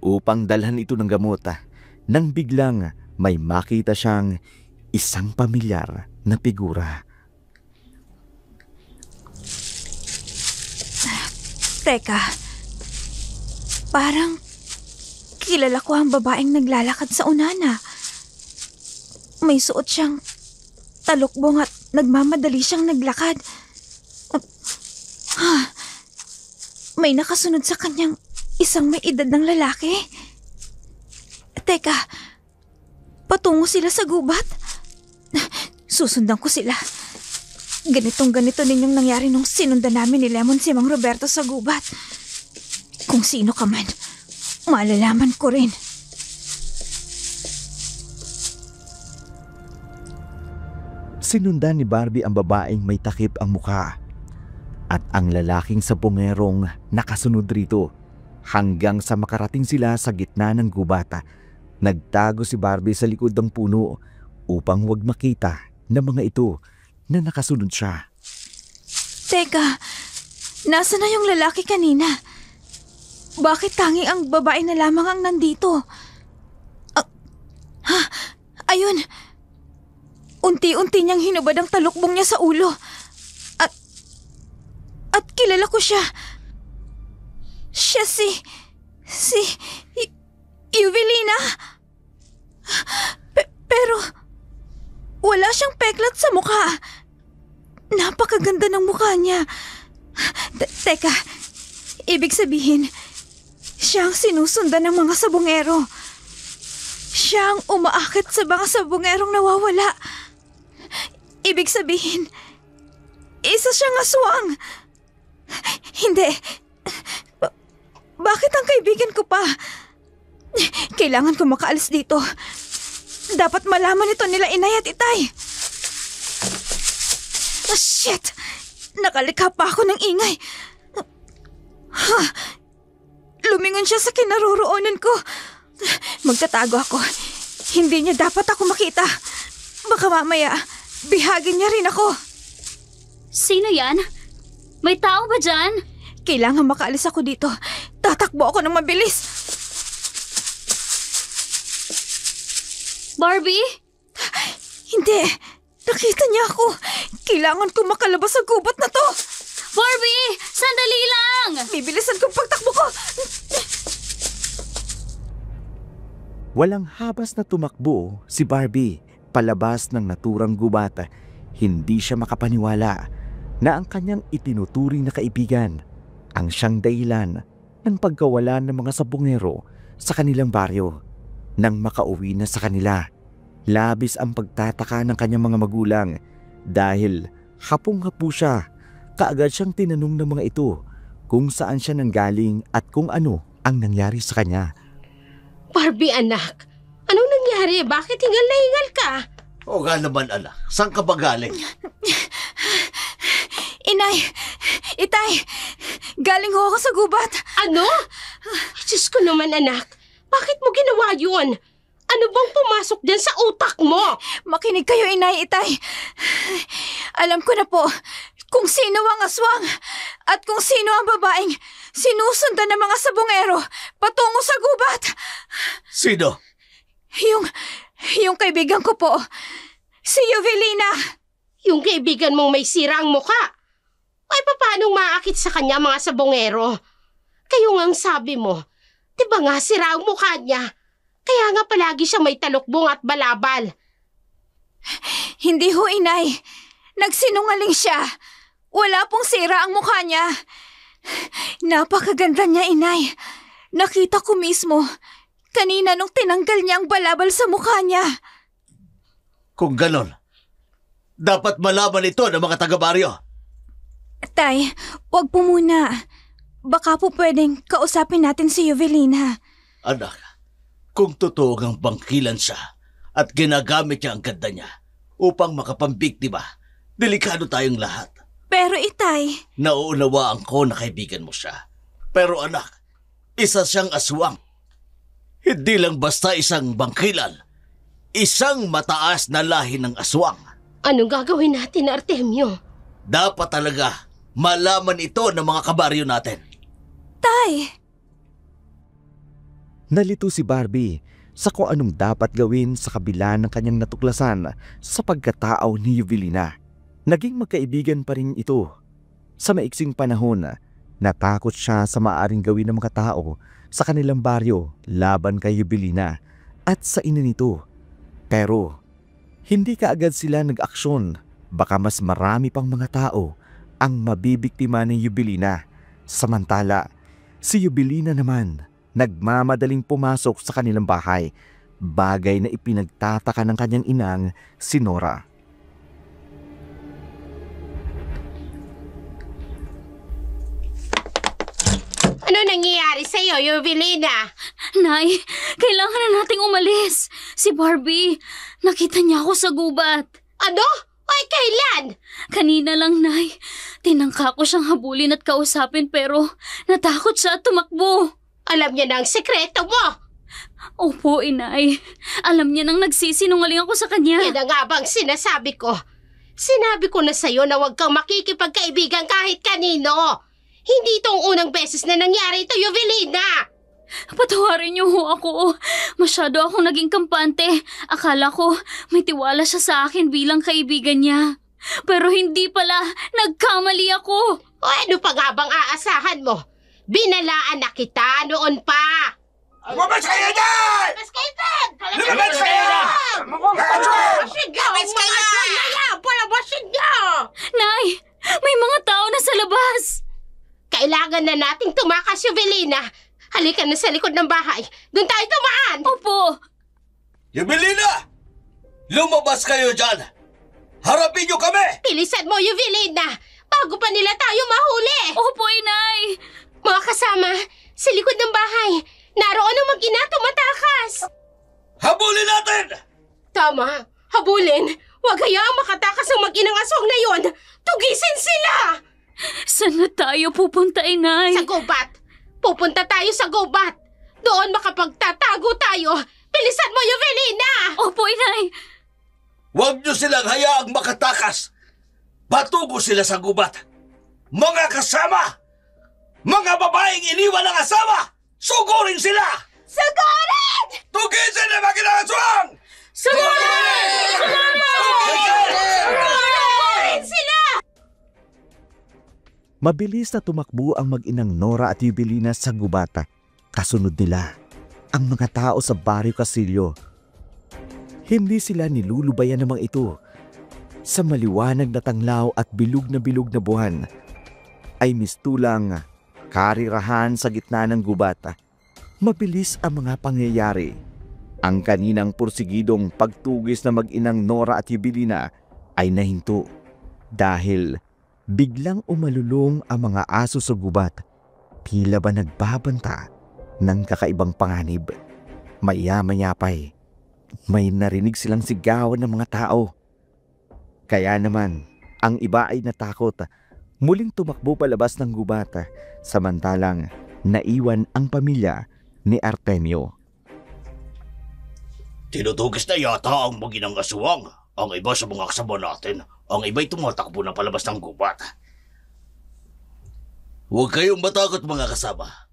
upang dalhan ito ng gamot nang biglang may makita siyang isang pamilyar na figura. Teka, parang kilala ko ang babaeng naglalakad sa unana. May suot siyang talukbong at nagmamadali siyang naglakad. May nakasunod sa kanyang isang may edad ng lalaki. Teka, patungo sila sa gubat? Susundan ko sila. Ganitong-ganito ninyong nangyari nung sinundan namin ni Lemon si Mang Roberto sa gubat. Kung sino ka man, malalaman ko rin. Sinundan ni Barbie ang babaeng may takip ang mukha at ang lalaking sabongerong nakasunod rito hanggang sa makarating sila sa gitna ng gubata. Nagtago si Barbie sa likod ng puno upang huwag makita ng mga ito na nakasunod siya. Teka, nasa na yung lalaki kanina? Bakit tanging ang babae na lamang ang nandito? Ayun! Unti-unti niyang hinubad ang talukbong niya sa ulo. At kilala ko siya. Siya si Evelina. Pero wala siyang peklat sa mukha. Napakaganda ng mukha niya. Teka, ibig sabihin, siya ang sinusundan ng mga sabongero. Siya ang umaakit sa mga sabongerong nawawala. Ibig sabihin, isa siyang aswang. Hindi. Bakit ang kaibigan ko pa? Kailangan ko makaalis dito. Dapat malaman ito nila Inay at Itay. Shit! Nakalikha pa ako ng ingay. Lumingon siya sa kinaroroonan ko. Magtatago ako. Hindi niya dapat ako makita. Baka mamaya, bihagin niya rin ako. Sino yan? May tao ba dyan? Kailangan makaalis ako dito. Tatakbo ako ng mabilis. Barbie? Hindi. Nakita niya ako. Kailangan ko makalabas sa gubat na to. Barbie! Sandali lang! Bibilisan kong pagtakbo ko. Walang habas na tumakbo si Barbie palabas ng naturang gubat. Hindi siya makapaniwala na ang kanyang itinuturing na kaibigan ang siyang dahilan ng pagkawala ng mga sabongero sa kanilang baryo. Nang makauwi na sa kanila, labis ang pagtataka ng kanyang mga magulang dahil hapong-hapo siya. Kaagad siyang tinanong ng mga ito kung saan siya nanggaling at kung ano ang nangyari sa kanya. Barbie, anak. Anong nangyari? Bakit hingal na hingal ka? O nga naman, anak. Saan ka ba galing? Inay! Itay! Galing ho ako sa gubat. Ano? Diyos ko naman, anak. Bakit mo ginawa yun? Ano bang pumasok dyan sa utak mo? Makinig kayo, Inay, Itay. Alam ko na po. kung sino ang aswang at kung sino ang babaeng sinusundan ng mga sabongero patungo sa gubat. Sino? Yung kaibigan ko po, si Yovelina. Yung kaibigan mong may sira ang mukha. Ay, paano maakit sa kanya mga sabongero? Kayo nga ang sabi mo, di ba nga sira ang mukha niya? Kaya nga palagi siyang may talukbong at balabal. Hindi ho, inay. Nagsinungaling siya. Wala pong sira ang mukha niya. Napakaganda niya, inay. Nakita ko mismo kanina nung tinanggal niya ang balabal sa mukha niya. Kung ganon, dapat malaman ito ng mga taga-baryo. Tay, wag po muna. Baka po pwedeng kausapin natin si Yovelina. Anak, kung totoo ang bangkilan siya at ginagamit niya ang ganda niya upang makapambiktima, delikado tayong lahat. Pero itay, Nauunawaan ko na kaibigan mo siya. Pero anak, isa siyang aswang. Hindi lang basta isang bangkilan. Isang mataas na lahi ng aswang. Anong gagawin natin, Artemio? Dapat talaga malaman ito ng mga kabaryo natin. tay, Nalito si Barbie sa kung anong dapat gawin sa kabila ng kanyang natuklasan sa pagkatao ni Yovelina. Naging magkaibigan pa rin ito. Sa maiksing panahon, natakot siya sa maaring gawin ng mga tao sa kanilang baryo laban kay Yovelina at sa ina nito. Pero hindi kaagad sila nag-aksyon. Baka mas marami pang mga tao ang mabibiktima ni Yovelina. Samantala, si Yovelina naman nagmamadaling pumasok sa kanilang bahay, bagay na ipinagtataka ng kanyang inang si Nora. Ano nangyayari sa'yo, Yovelina? Nay, kailangan na nating umalis. Si Barbie, nakita niya ako sa gubat. Ano? Ay, kailan? Kanina lang, Nay. Tinangka ko siyang habulin at kausapin pero natakot siya at tumakbo. Alam niya na ang sekreto mo. Opo, Inay. Alam niya nang nagsisinungaling ako sa kanya. Yan na nga bang sinasabi ko? Sinabi ko na sa'yo na huwag kang makikipagkaibigan kahit kanino. Hindi itong unang beses na nangyari ito, Yovelina. Patawarin niyo ho ako. Masyado akong naging kampante. Akala ko may tiwala siya sa akin bilang kaibigan niya. Pero hindi pala. Nagkamali ako. O ano pa nga bang aasahan mo? Binalaan na kita noon pa. Lumabas kayo dyan! Lumabas kayo dyan! Lumabas kayo dyan! Palabasin niyo! Palabasin niyo! Nay, may mga tao na sa labas. Kailangan na nating tumakas, Yovelina. Halika na sa likod ng bahay. Doon tayo tumaan. Opo. Yovelina! Lumabas kayo dyan! Harapin niyo kami! Bilisan mo, Yovelina. Bago pa nila tayo mahuli. Opo, Inay. Mga kasama, sa likod ng bahay. Naroon ang mag-ina tumatakas. Habulin natin! Tama. Habulin. Huwag hayaang makatakas ang mag-inang aswang na yon. Tugisin sila! Saan na tayo pupunta, Inay? Sa gubat. Pupunta tayo sa gubat. Doon makapagtatago tayo. Bilisan mo, Yovelina! Opo, Inay. Huwag niyo silang hayaang makatakas. Patugo sila sa gubat. Mga kasama! Mga babaeng iniwan ng asawa! Sugurin sila! Sugurin! Tugisin ang mga aswang! Sugurin! Sugurin sila! Mabilis na tumakbo ang mag-inang Nora at Yovelina sa gubata. Kasunod nila ang mga tao sa Barrio Casillo. Hindi sila nilulubayan ng mga ito. Sa maliwanag na tanglaw at bilog na buwan, ay mistulang karirahan sa gitna ng gubata. Mabilis ang mga pangyayari. Ang kaninang pursigidong pagtugis na mag-inang Nora at Yovelina ay nahinto dahil biglang umalulong ang mga aso sa gubat. Tila ba nagbabanta ng kakaibang panganib. Maya-maya pa'y may narinig silang sigawan ng mga tao. Kaya naman, ang iba ay natakot. Muling tumakbo palabas ng gubat, samantalang naiwan ang pamilya ni Artemio. Tinutugis na yata ang mag-inang aswang. Ang iba sa mga kasama natin. Ang iba'y tumatakbo na palabas ng gubat. Huwag kayong matakot mga kasama.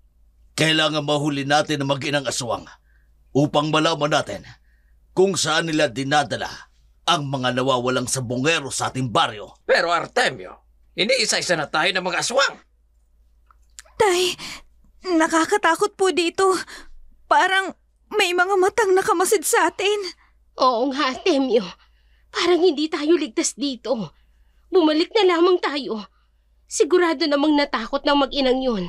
Kailangan mahuli natin ang mag-inang aswang upang malaman natin kung saan nila dinadala ang mga nawawalang sabongero sa ating baryo. Pero Artemio, iniisa-isa na tayo ng mga aswang. Tay, nakakatakot po dito. Parang may mga matang nakamasid sa atin. Oo nga, Artemio. Parang hindi tayo ligtas dito. Bumalik na lamang tayo. Sigurado namang natakot ng mag-inang yun.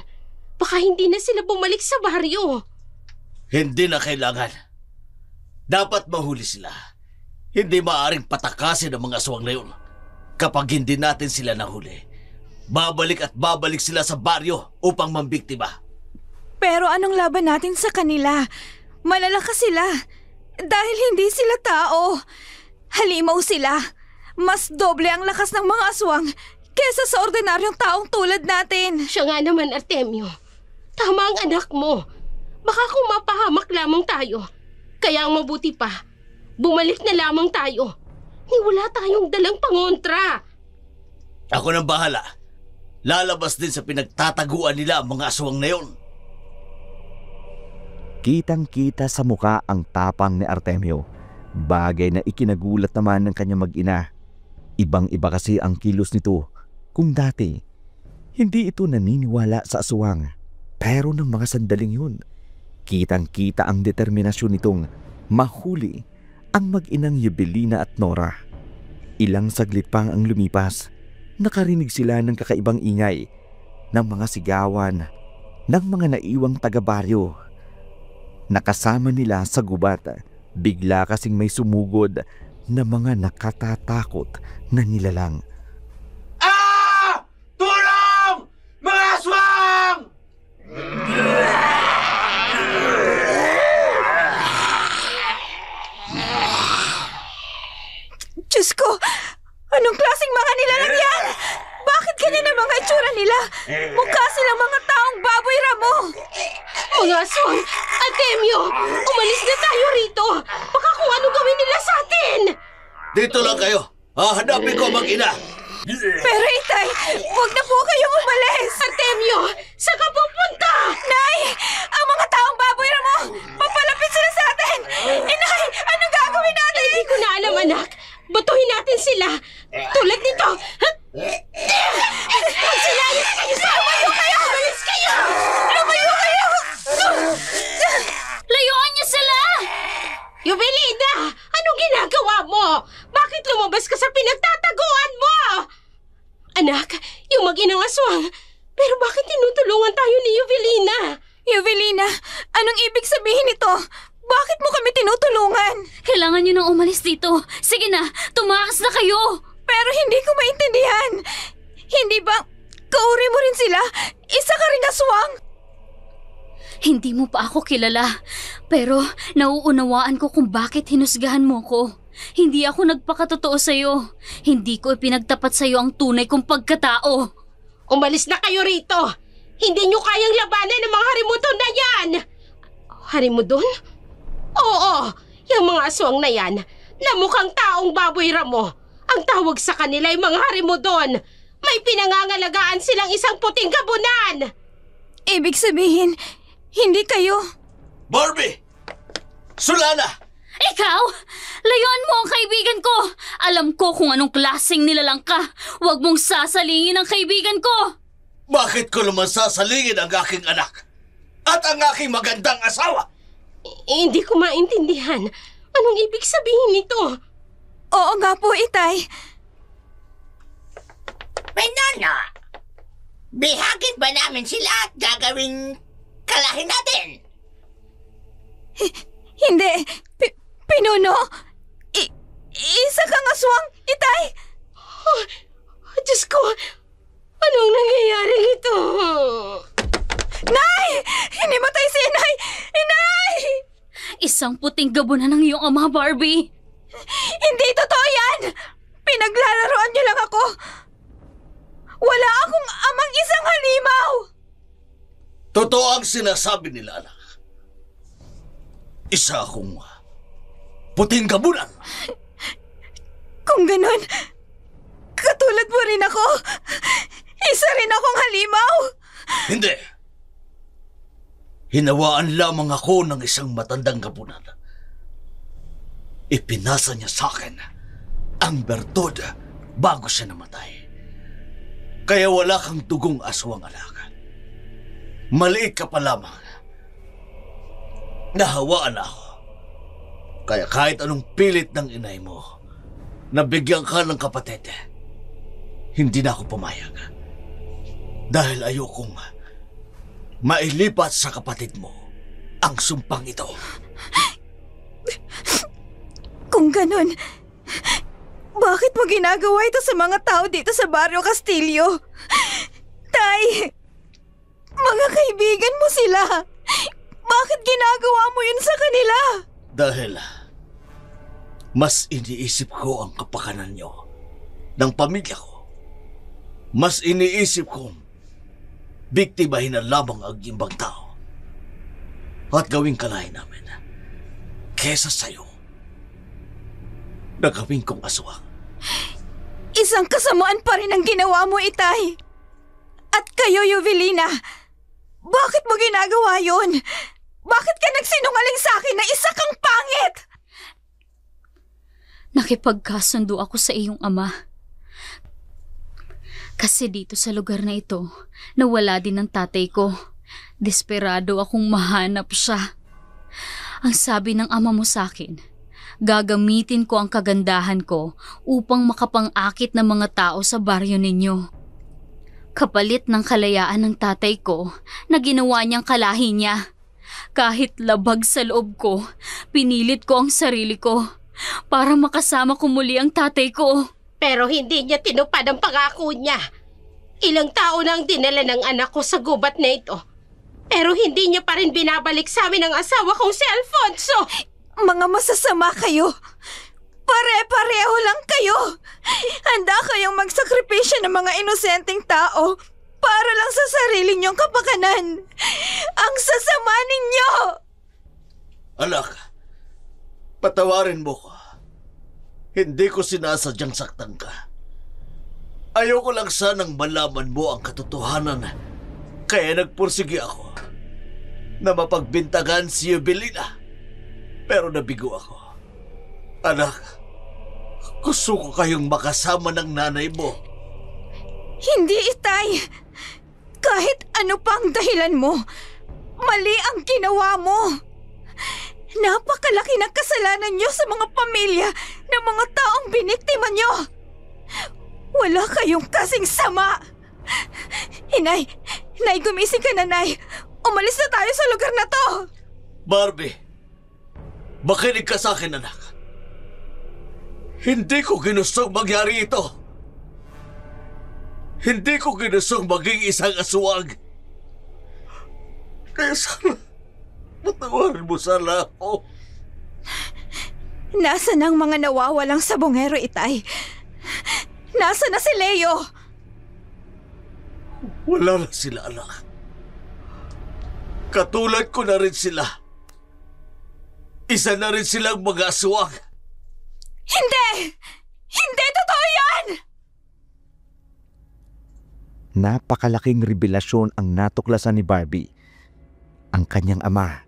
Baka hindi na sila bumalik sa baryo. Hindi na kailangan. Dapat mahuli sila. Hindi maaring patakasin ang mga aswang na yun. Kapag hindi natin sila nahuli, babalik at babalik sila sa baryo upang mambiktima. Pero anong laban natin sa kanila? Malalakas sila. Dahil hindi sila tao. Halimaw sila. Mas doble ang lakas ng mga aswang kesa sa ordinaryong taong tulad natin. Siya nga naman, Artemio. Tama ang anak mo. Baka kung mapahamak lamang tayo. Kaya ang mabuti pa, bumalik na lamang tayo. Ni wala tayong dalang pangontra. Ako nang bahala. Lalabas din sa pinagtataguan nila ang mga aswang na yun. Kitang-kita sa muka ang tapang ni Artemio. Bagay na ikinagulat naman ng kanyang mag-ina. Ibang-iba kasi ang kilos nito. Kung dati, hindi ito naniniwala sa aswang. Pero ng mga sandaling yun, kitang-kita ang determinasyon nitong mahuli ang mag-inang Evelina at Nora. Ilang saglit pang ang lumipas, nakarinig sila ng kakaibang ingay, ng mga sigawan, ng mga naiwang taga-baryo. Nakasama nila sa gubat, bigla kasing may sumugod na mga nakatatakot na nilalang. Ah! Tulong! Mga aswang! Diyos ko! Anong klaseng mga nilalang yan? Bakit ganyan ang mga itsura nila? Mukha silang mga taong baboy ramo. Mga aswang! Artemio! Umalis na tayo rito! Baka kung ano gawin nila sa atin! Dito lang kayo. Hahanapin ko ang mag-ina. Pero Itay, huwag na po kayong umalis. Artemio! Saan ka pupunta? Nay! Ang mga taong baboy ramo! Papalapit sila sa atin! Inay! Anong gagawin natin? Hindi ko na alam, anak. Batuhin natin sila. Tulad nito. Magsilayas kayo sa lumayo kayo! Umalis kayo! Lumayo kayo! Layuan niyo sila! Evelina! Anong ginagawa mo? Bakit lumabas ka sa pinagtataguan mo? Anak, yung mag-inang aswang. Pero bakit tinutulungan tayo ni Evelina? Evelina, anong ibig sabihin nito? Bakit mo kami tinutulungan? Kailangan niyo nang umalis dito. Sige na, tumakas na kayo. Pero hindi ko maintindihan. Hindi ba kauri mo rin sila? Isa ka ring aswang? Hindi mo pa ako kilala. Pero nauunawaan ko kung bakit hinusgahan mo ko. Hindi ako nagpakatotoo sa'yo. Hindi ko ipinagtapat sa'yo ang tunay kong pagkatao. Umalis na kayo rito. Hindi nyo kayang labanan ng mga harimudon na yan. Harimudon? Oo, yung mga aswang na yan na mukhang taong baboy ramo. Ang tawag sa kanila ay mga harimudon. May pinangangalagaan silang isang puting gabunan. Ibig sabihin, hindi kayo. Barbie! Sulana! Ikaw! Layuan mo ang kaibigan ko! Alam ko kung anong klaseng nilalang ka. Huwag mong sasalingin ang kaibigan ko! Bakit ko naman sasalingin ang aking anak? At ang aking magandang asawa? Hindi ko maintindihan. Anong ibig sabihin nito? Oo nga po, Itay. Penano, bihagin ba namin sila at gagawing kalahin natin? Hindi. Pinuno. Isa kang aswang, Itay. Oh, Diyos ko, anong nangyayari ito? Nay! Hinimatay si Inay! Inay! Isang puting gabunan ng iyong ama, Barbie. Hindi totoo yan! Pinaglalaroan niyo lang ako. Wala akong amang isang halimaw! Totoo ang sinasabi nila, anak. Isa akong puting gabunan. Kung ganun, katulad mo rin ako. Isa rin akong halimaw. Hindi. Hinawaan lamang ako ng isang matandang gabunan. Ipinasa niya sa akin ang bertud bago siya namatay. Kaya wala kang dugong aswang anak. Maliit ka pa lamang. Nahawaan ako. Kaya kahit anong pilit ng inay mo, nabigyan ka ng kapatid, hindi na ako pumayag. Dahil ayokong mailipat sa kapatid mo ang sumpang ito. Kung ganun, bakit mo ginagawa ito sa mga tao dito sa Barrio Castillo? Tay, mga kaibigan mo sila. Bakit ginagawa mo yun sa kanila? Dahil mas iniisip ko ang kapakanan niyo ng pamilya ko. Mas iniisip kong biktimahin na lamang ang ibang tao at gawing kalahin namin kesa sa'yo na gawin kong aswang. Isang kasamaan pa rin ang ginawa mo, Itay. At kayo, Yovelina, bakit mo ginagawa yun? Bakit ka nagsinungaling sa akin na isa kang pangit? Nakipagkasundo ako sa iyong ama. Kasi dito sa lugar na ito, nawala din ang tatay ko. Desperado akong mahanap siya. Ang sabi ng ama mo sa akin, gagamitin ko ang kagandahan ko upang makapang-akit ng mga tao sa baryo ninyo. Kapalit ng kalayaan ng tatay ko na ginawa niyang kalahi niya. Kahit labag sa loob ko, pinilit ko ang sarili ko para makasama ko muli ang tatay ko. Pero hindi niya tinupad ang pangako niya. Ilang taon na ang dinala ng anak ko sa gubat na ito. Pero hindi niya pa rin binabalik sa amin ang asawa kong si Alfonso. Mga masasama kayo. Pare-pareho lang kayo. Handa kayong magsakripisyo ng mga inosenteng tao para lang sa sarili niyong kapakanan. Ang sasama ninyo! Anak, patawarin mo ko. Hindi ko sinasadyang saktan ka. Ayoko lang sanang malaman mo ang katotohanan, kaya nagpursige ako na mapagbintagan si Yovelina. Pero nabigo ako. Anak, gusto ko kayong makasama ng nanay mo. Hindi, Itay. Kahit ano pang dahilan mo, mali ang ginawa mo. Napakalaki ng kasalanan niyo sa mga pamilya ng mga taong biniktima niyo. Wala kayong kasing sama. Inay, gumising ka na, Nay. Umalis na tayo sa lugar na to. Barbie, makinig ka sa akin, anak. Hindi ko ginustong mangyari ito. Hindi ko ginustong maging isang aswang. Kaya sana, patawarin mo sana ako. Nasaan ang mga nawawalang sabongero, Itay? Nasaan na si Leo? Wala na sila, anak. Katulad ko na rin sila. Isa na rin silang mga aswang. Hindi! Hindi totoo yan! Napakalaking revelasyon ang natuklasan ni Barbie. Ang kanyang ama,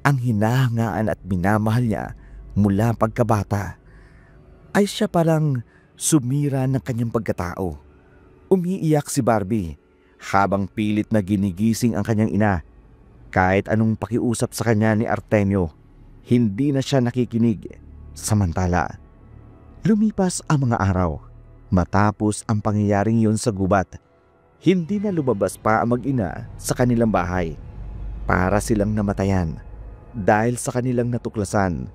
ang hinahangaan at minamahal niya mula pagkabata, ay siya parang sumira ng kanyang pagkatao. Umiiyak si Barbie habang pilit na ginigising ang kanyang ina. Kahit anong pakiusap sa kanya ni Artemio, hindi na siya nakikinig. Samantala, lumipas ang mga araw. Matapos ang pangyayaring yun sa gubat, hindi na lumabas pa ang mag-ina sa kanilang bahay. Para silang namatayan dahil sa kanilang natuklasan.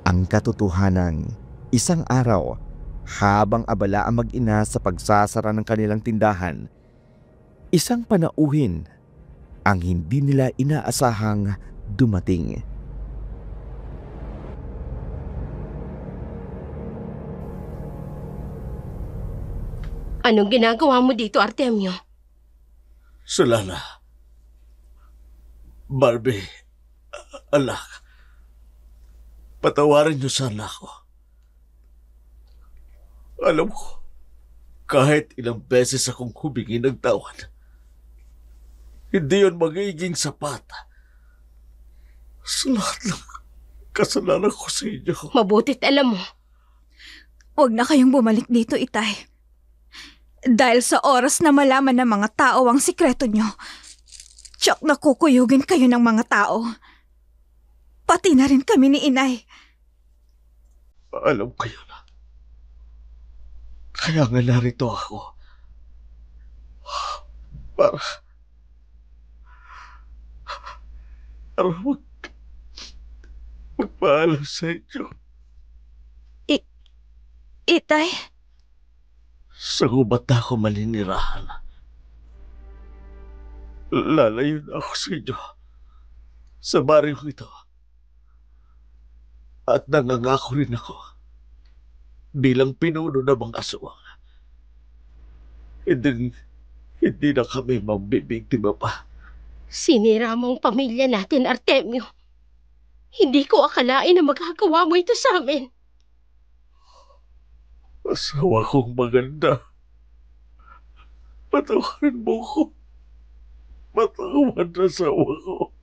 Ang katotohanan, isang araw, habang abala ang mag-ina sa pagsasara ng kanilang tindahan, isang panauhin ang hindi nila inaasahang dumating. Anong ginagawa mo dito, Artemio? Sulala. Barbie, anak, patawarin niyo sana ako. Alam ko, kahit ilang beses akong humingi ng tawad, hindi yun magiging sapat sa lahat ng kasalanan ko sa inyo. Mabutit alam mo, Huwag na kayong bumalik dito, Itay. Dahil sa oras na malaman ng mga tao ang sikreto nyo, tsak na kukuyugin kayo ng mga tao. Pati na rin kami ni Inay. Alam ko yun. Kaya nga narito ako. Para magpaalam sa inyo. Itay? Sa gubat na ako maninirahan. Lalayo na ako sa inyo. Sa baryo ito. At nangangako rin ako bilang pinuno ng mga aswang. Hindi na kami mambibiktima pa. sinira mo ang pamilya natin, Artemio. Hindi ko akalain na magagawa mo ito sa amin. Asawa kong maganda. Patawarin mo ko. Patawan na asawa ko.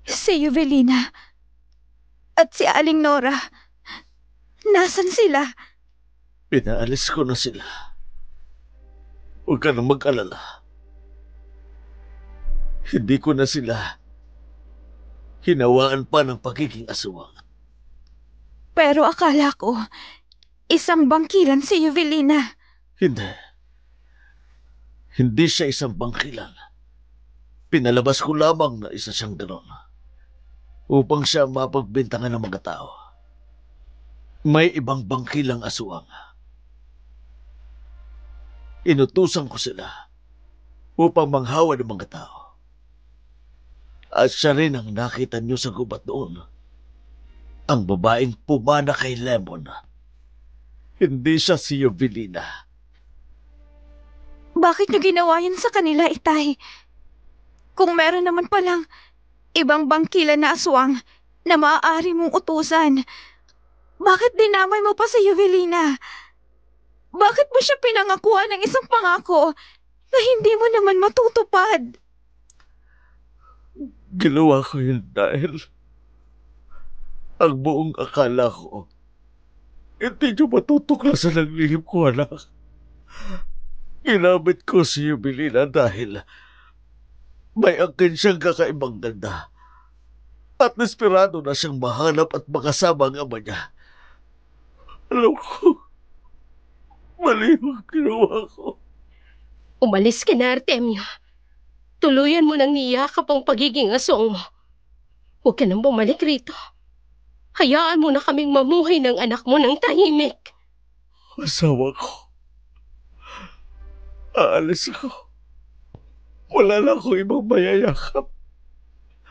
Si Yuvelina at si Aling Nora. Nasaan sila? Pinaalis ko na sila. Huwag ka na mag-alala. Hindi ko na sila hinawaan pa ng pagiging aswang. Pero akala ko, isang bangkilan si Yuvelina. Hindi. Hindi siya isang bangkilan. Pinalabas ko lamang na isa siyang ganon upang siya mapagbintangan ng mga tao. May ibang bangkilang aswang. Inutusan ko sila upang manghawa ng mga tao. At siya rin ang nakita niyo sa gubat noon. Ang babaeng pumana kay Lemon. Hindi siya si Yuvelina. Bakit niyo ginawa yun sa kanila, Itay? Kung meron naman palang ibang bangkilan na aswang na maaari mong utusan, bakit dinamay mo pa si Yuvelina? Bakit mo siya pinangakuan ng isang pangako na hindi mo naman matutupad? Ginawa ko yun dahil ang buong akala ko hindi niyo matutuklasan ang lihim ko, anak. Ginamit ko si Yuvelina dahil may angkin siyang kakaibang ganda at desperado na siyang mahanap at makasama ang ama niya. Alam ko, mali ang ginawa ko. Umalis ka na, Artemio. Tuluyan mo nang niyakap ang pagiging aswang mo. Huwag ka nang bumalik rito. Hayaan mo na kaming mamuhay ng anak mo ng tahimik. Asawa ko. Aalis ako. Wala na akong ibang mayayakap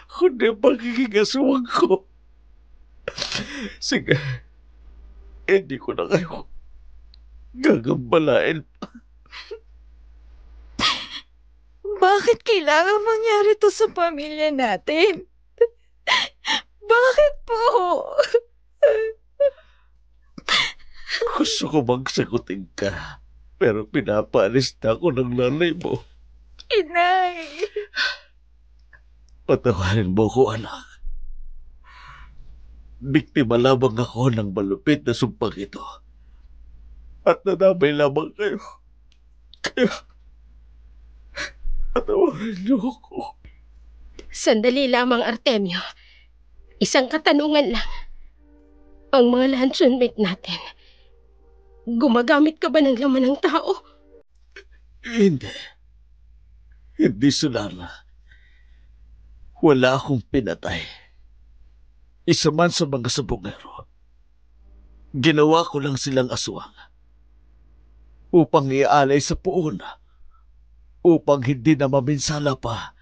kundi ang pagiging aswang ko. Sige, hindi ko na kayo gagambalain pa. Bakit kailangan mangyari to sa pamilya natin? Bakit po? Gusto ko magsagutin ka, pero pinapaalis na ako ng nanay mo. Inay! Patawarin mo ko, anak. Biktima lamang ako ng malupit na sumpang ito. At nadamay lamang kayo. Kaya, patawarin niyo ako. Sandali lamang, Artemio. Isang katanungan lang. Ang mga luncheonmate natin, gumagamit ka ba ng laman ng tao? Hindi. Hindi, Sunana. Wala akong pinatay. Isa man sa mga sabongero. Ginawa ko lang silang aswang upang ialay sa puon, upang hindi na maminsala pa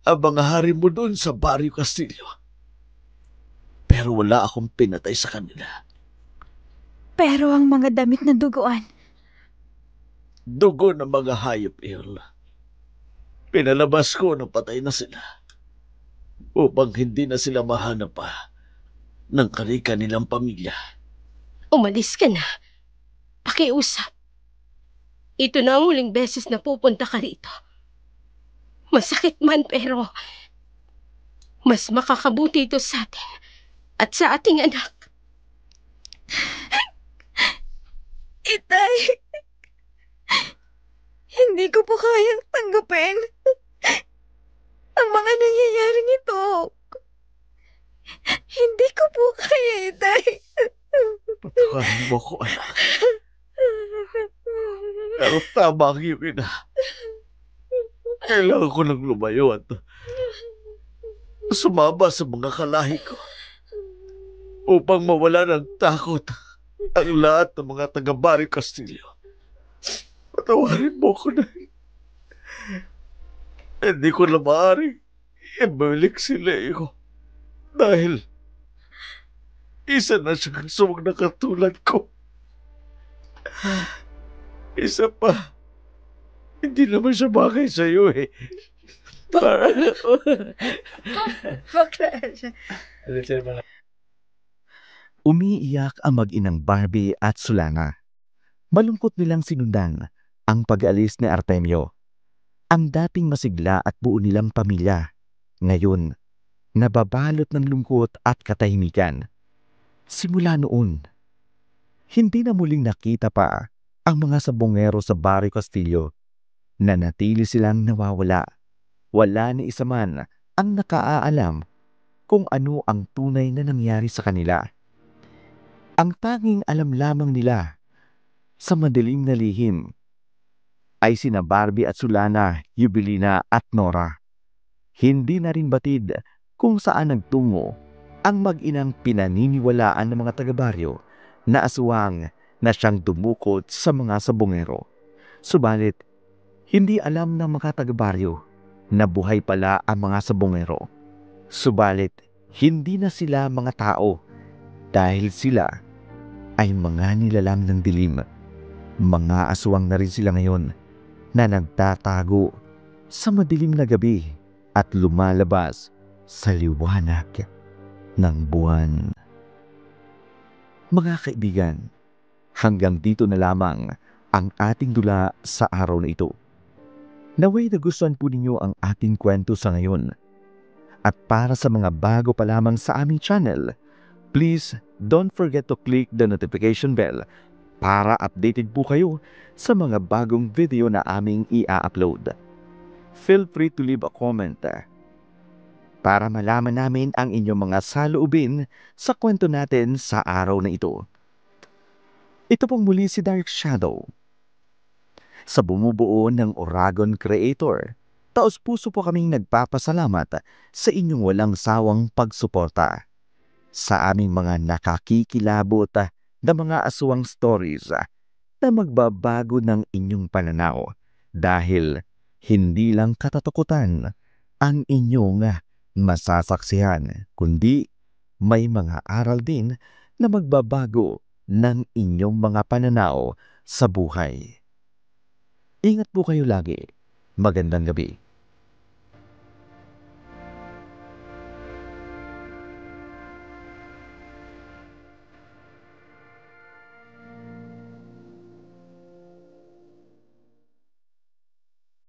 ang mga hari mo doon sa Barrio Castillo. Pero wala akong pinatay sa kanila. Pero ang mga damit na duguan, Dugo ng mga hayop iyon. Pinalabas ko na patay na sila upang hindi na sila mahanap pa ng karika nilang pamilya. Umalis ka na. Pakiusap. Ito na ang huling beses na pupunta ka rito. Masakit man pero mas makakabuti ito sa atin at sa ating anak. Itay, hindi ko po kayang tanggapin ang mga nangyayaring ito. Hindi ko po kaya, Itay. Patawarin mo ko, anak. Pero tama ang iyong ina. Kailangan ko nang lumayo at sumama sa mga kalahi ko upang mawala ng takot ang lahat ng mga taga-Barrio Castillo. Patawarin mo ko na. Hindi ko na maaaring ibalik si Leo dahil isa na siyang aswang na katulad ko. Isa pa, hindi naman siya bagay sa'yo eh. Umiiyak ang mag-inang Barbie at Sulana. Malungkot nilang sinundan ang pag-alis ni Artemio. Ang dating masigla at buo nilang pamilya, ngayon, nababalot ng lungkot at katahimikan. Simula noon, hindi na muling nakita pa ang mga sabongero sa Barrio Castillo. Nanatili silang nawawala. Wala ni isa man ang nakaaalam kung ano ang tunay na nangyari sa kanila. Ang tanging alam lamang nila sa madilim na lihim ay sina Barbie at Sulana, Yubilina at Nora. Hindi na rin batid kung saan nagtungo ang mag-inang pinaniniwalaan ng mga taga-baryo na aswang na siyang dumukot sa mga sabongero. Subalit, hindi alam ng mga taga-baryo na buhay pala ang mga sabongero. Subalit, hindi na sila mga tao dahil sila ay mga nilalang ng dilim. Mga aswang na rin sila ngayon na nagtatago sa madilim na gabi at lumalabas sa liwanag ng buwan. Mga kaibigan, hanggang dito na lamang ang ating dula sa araw na ito. Naway nagustuhan po ninyo ang ating kwento sa ngayon. At para sa mga bago pa lamang sa aming channel, please don't forget to click the notification bell para updated po kayo sa mga bagong video na aming i-upload. Feel free to leave a comment para malaman namin ang inyong mga saloobin sa kwento natin sa araw na ito. Ito pong muli si Dark Shadow. Sa bumubuo ng Oragon Creator, taos-puso po kaming nagpapasalamat sa inyong walang sawang pagsuporta sa aming mga nakakikilabot na mga aswang stories na magbabago ng inyong pananaw dahil hindi lang katatakutan ang inyong masasaksihan, kundi may mga aral din na magbabago ng inyong mga pananaw sa buhay. Ingat po kayo lagi. Magandang gabi.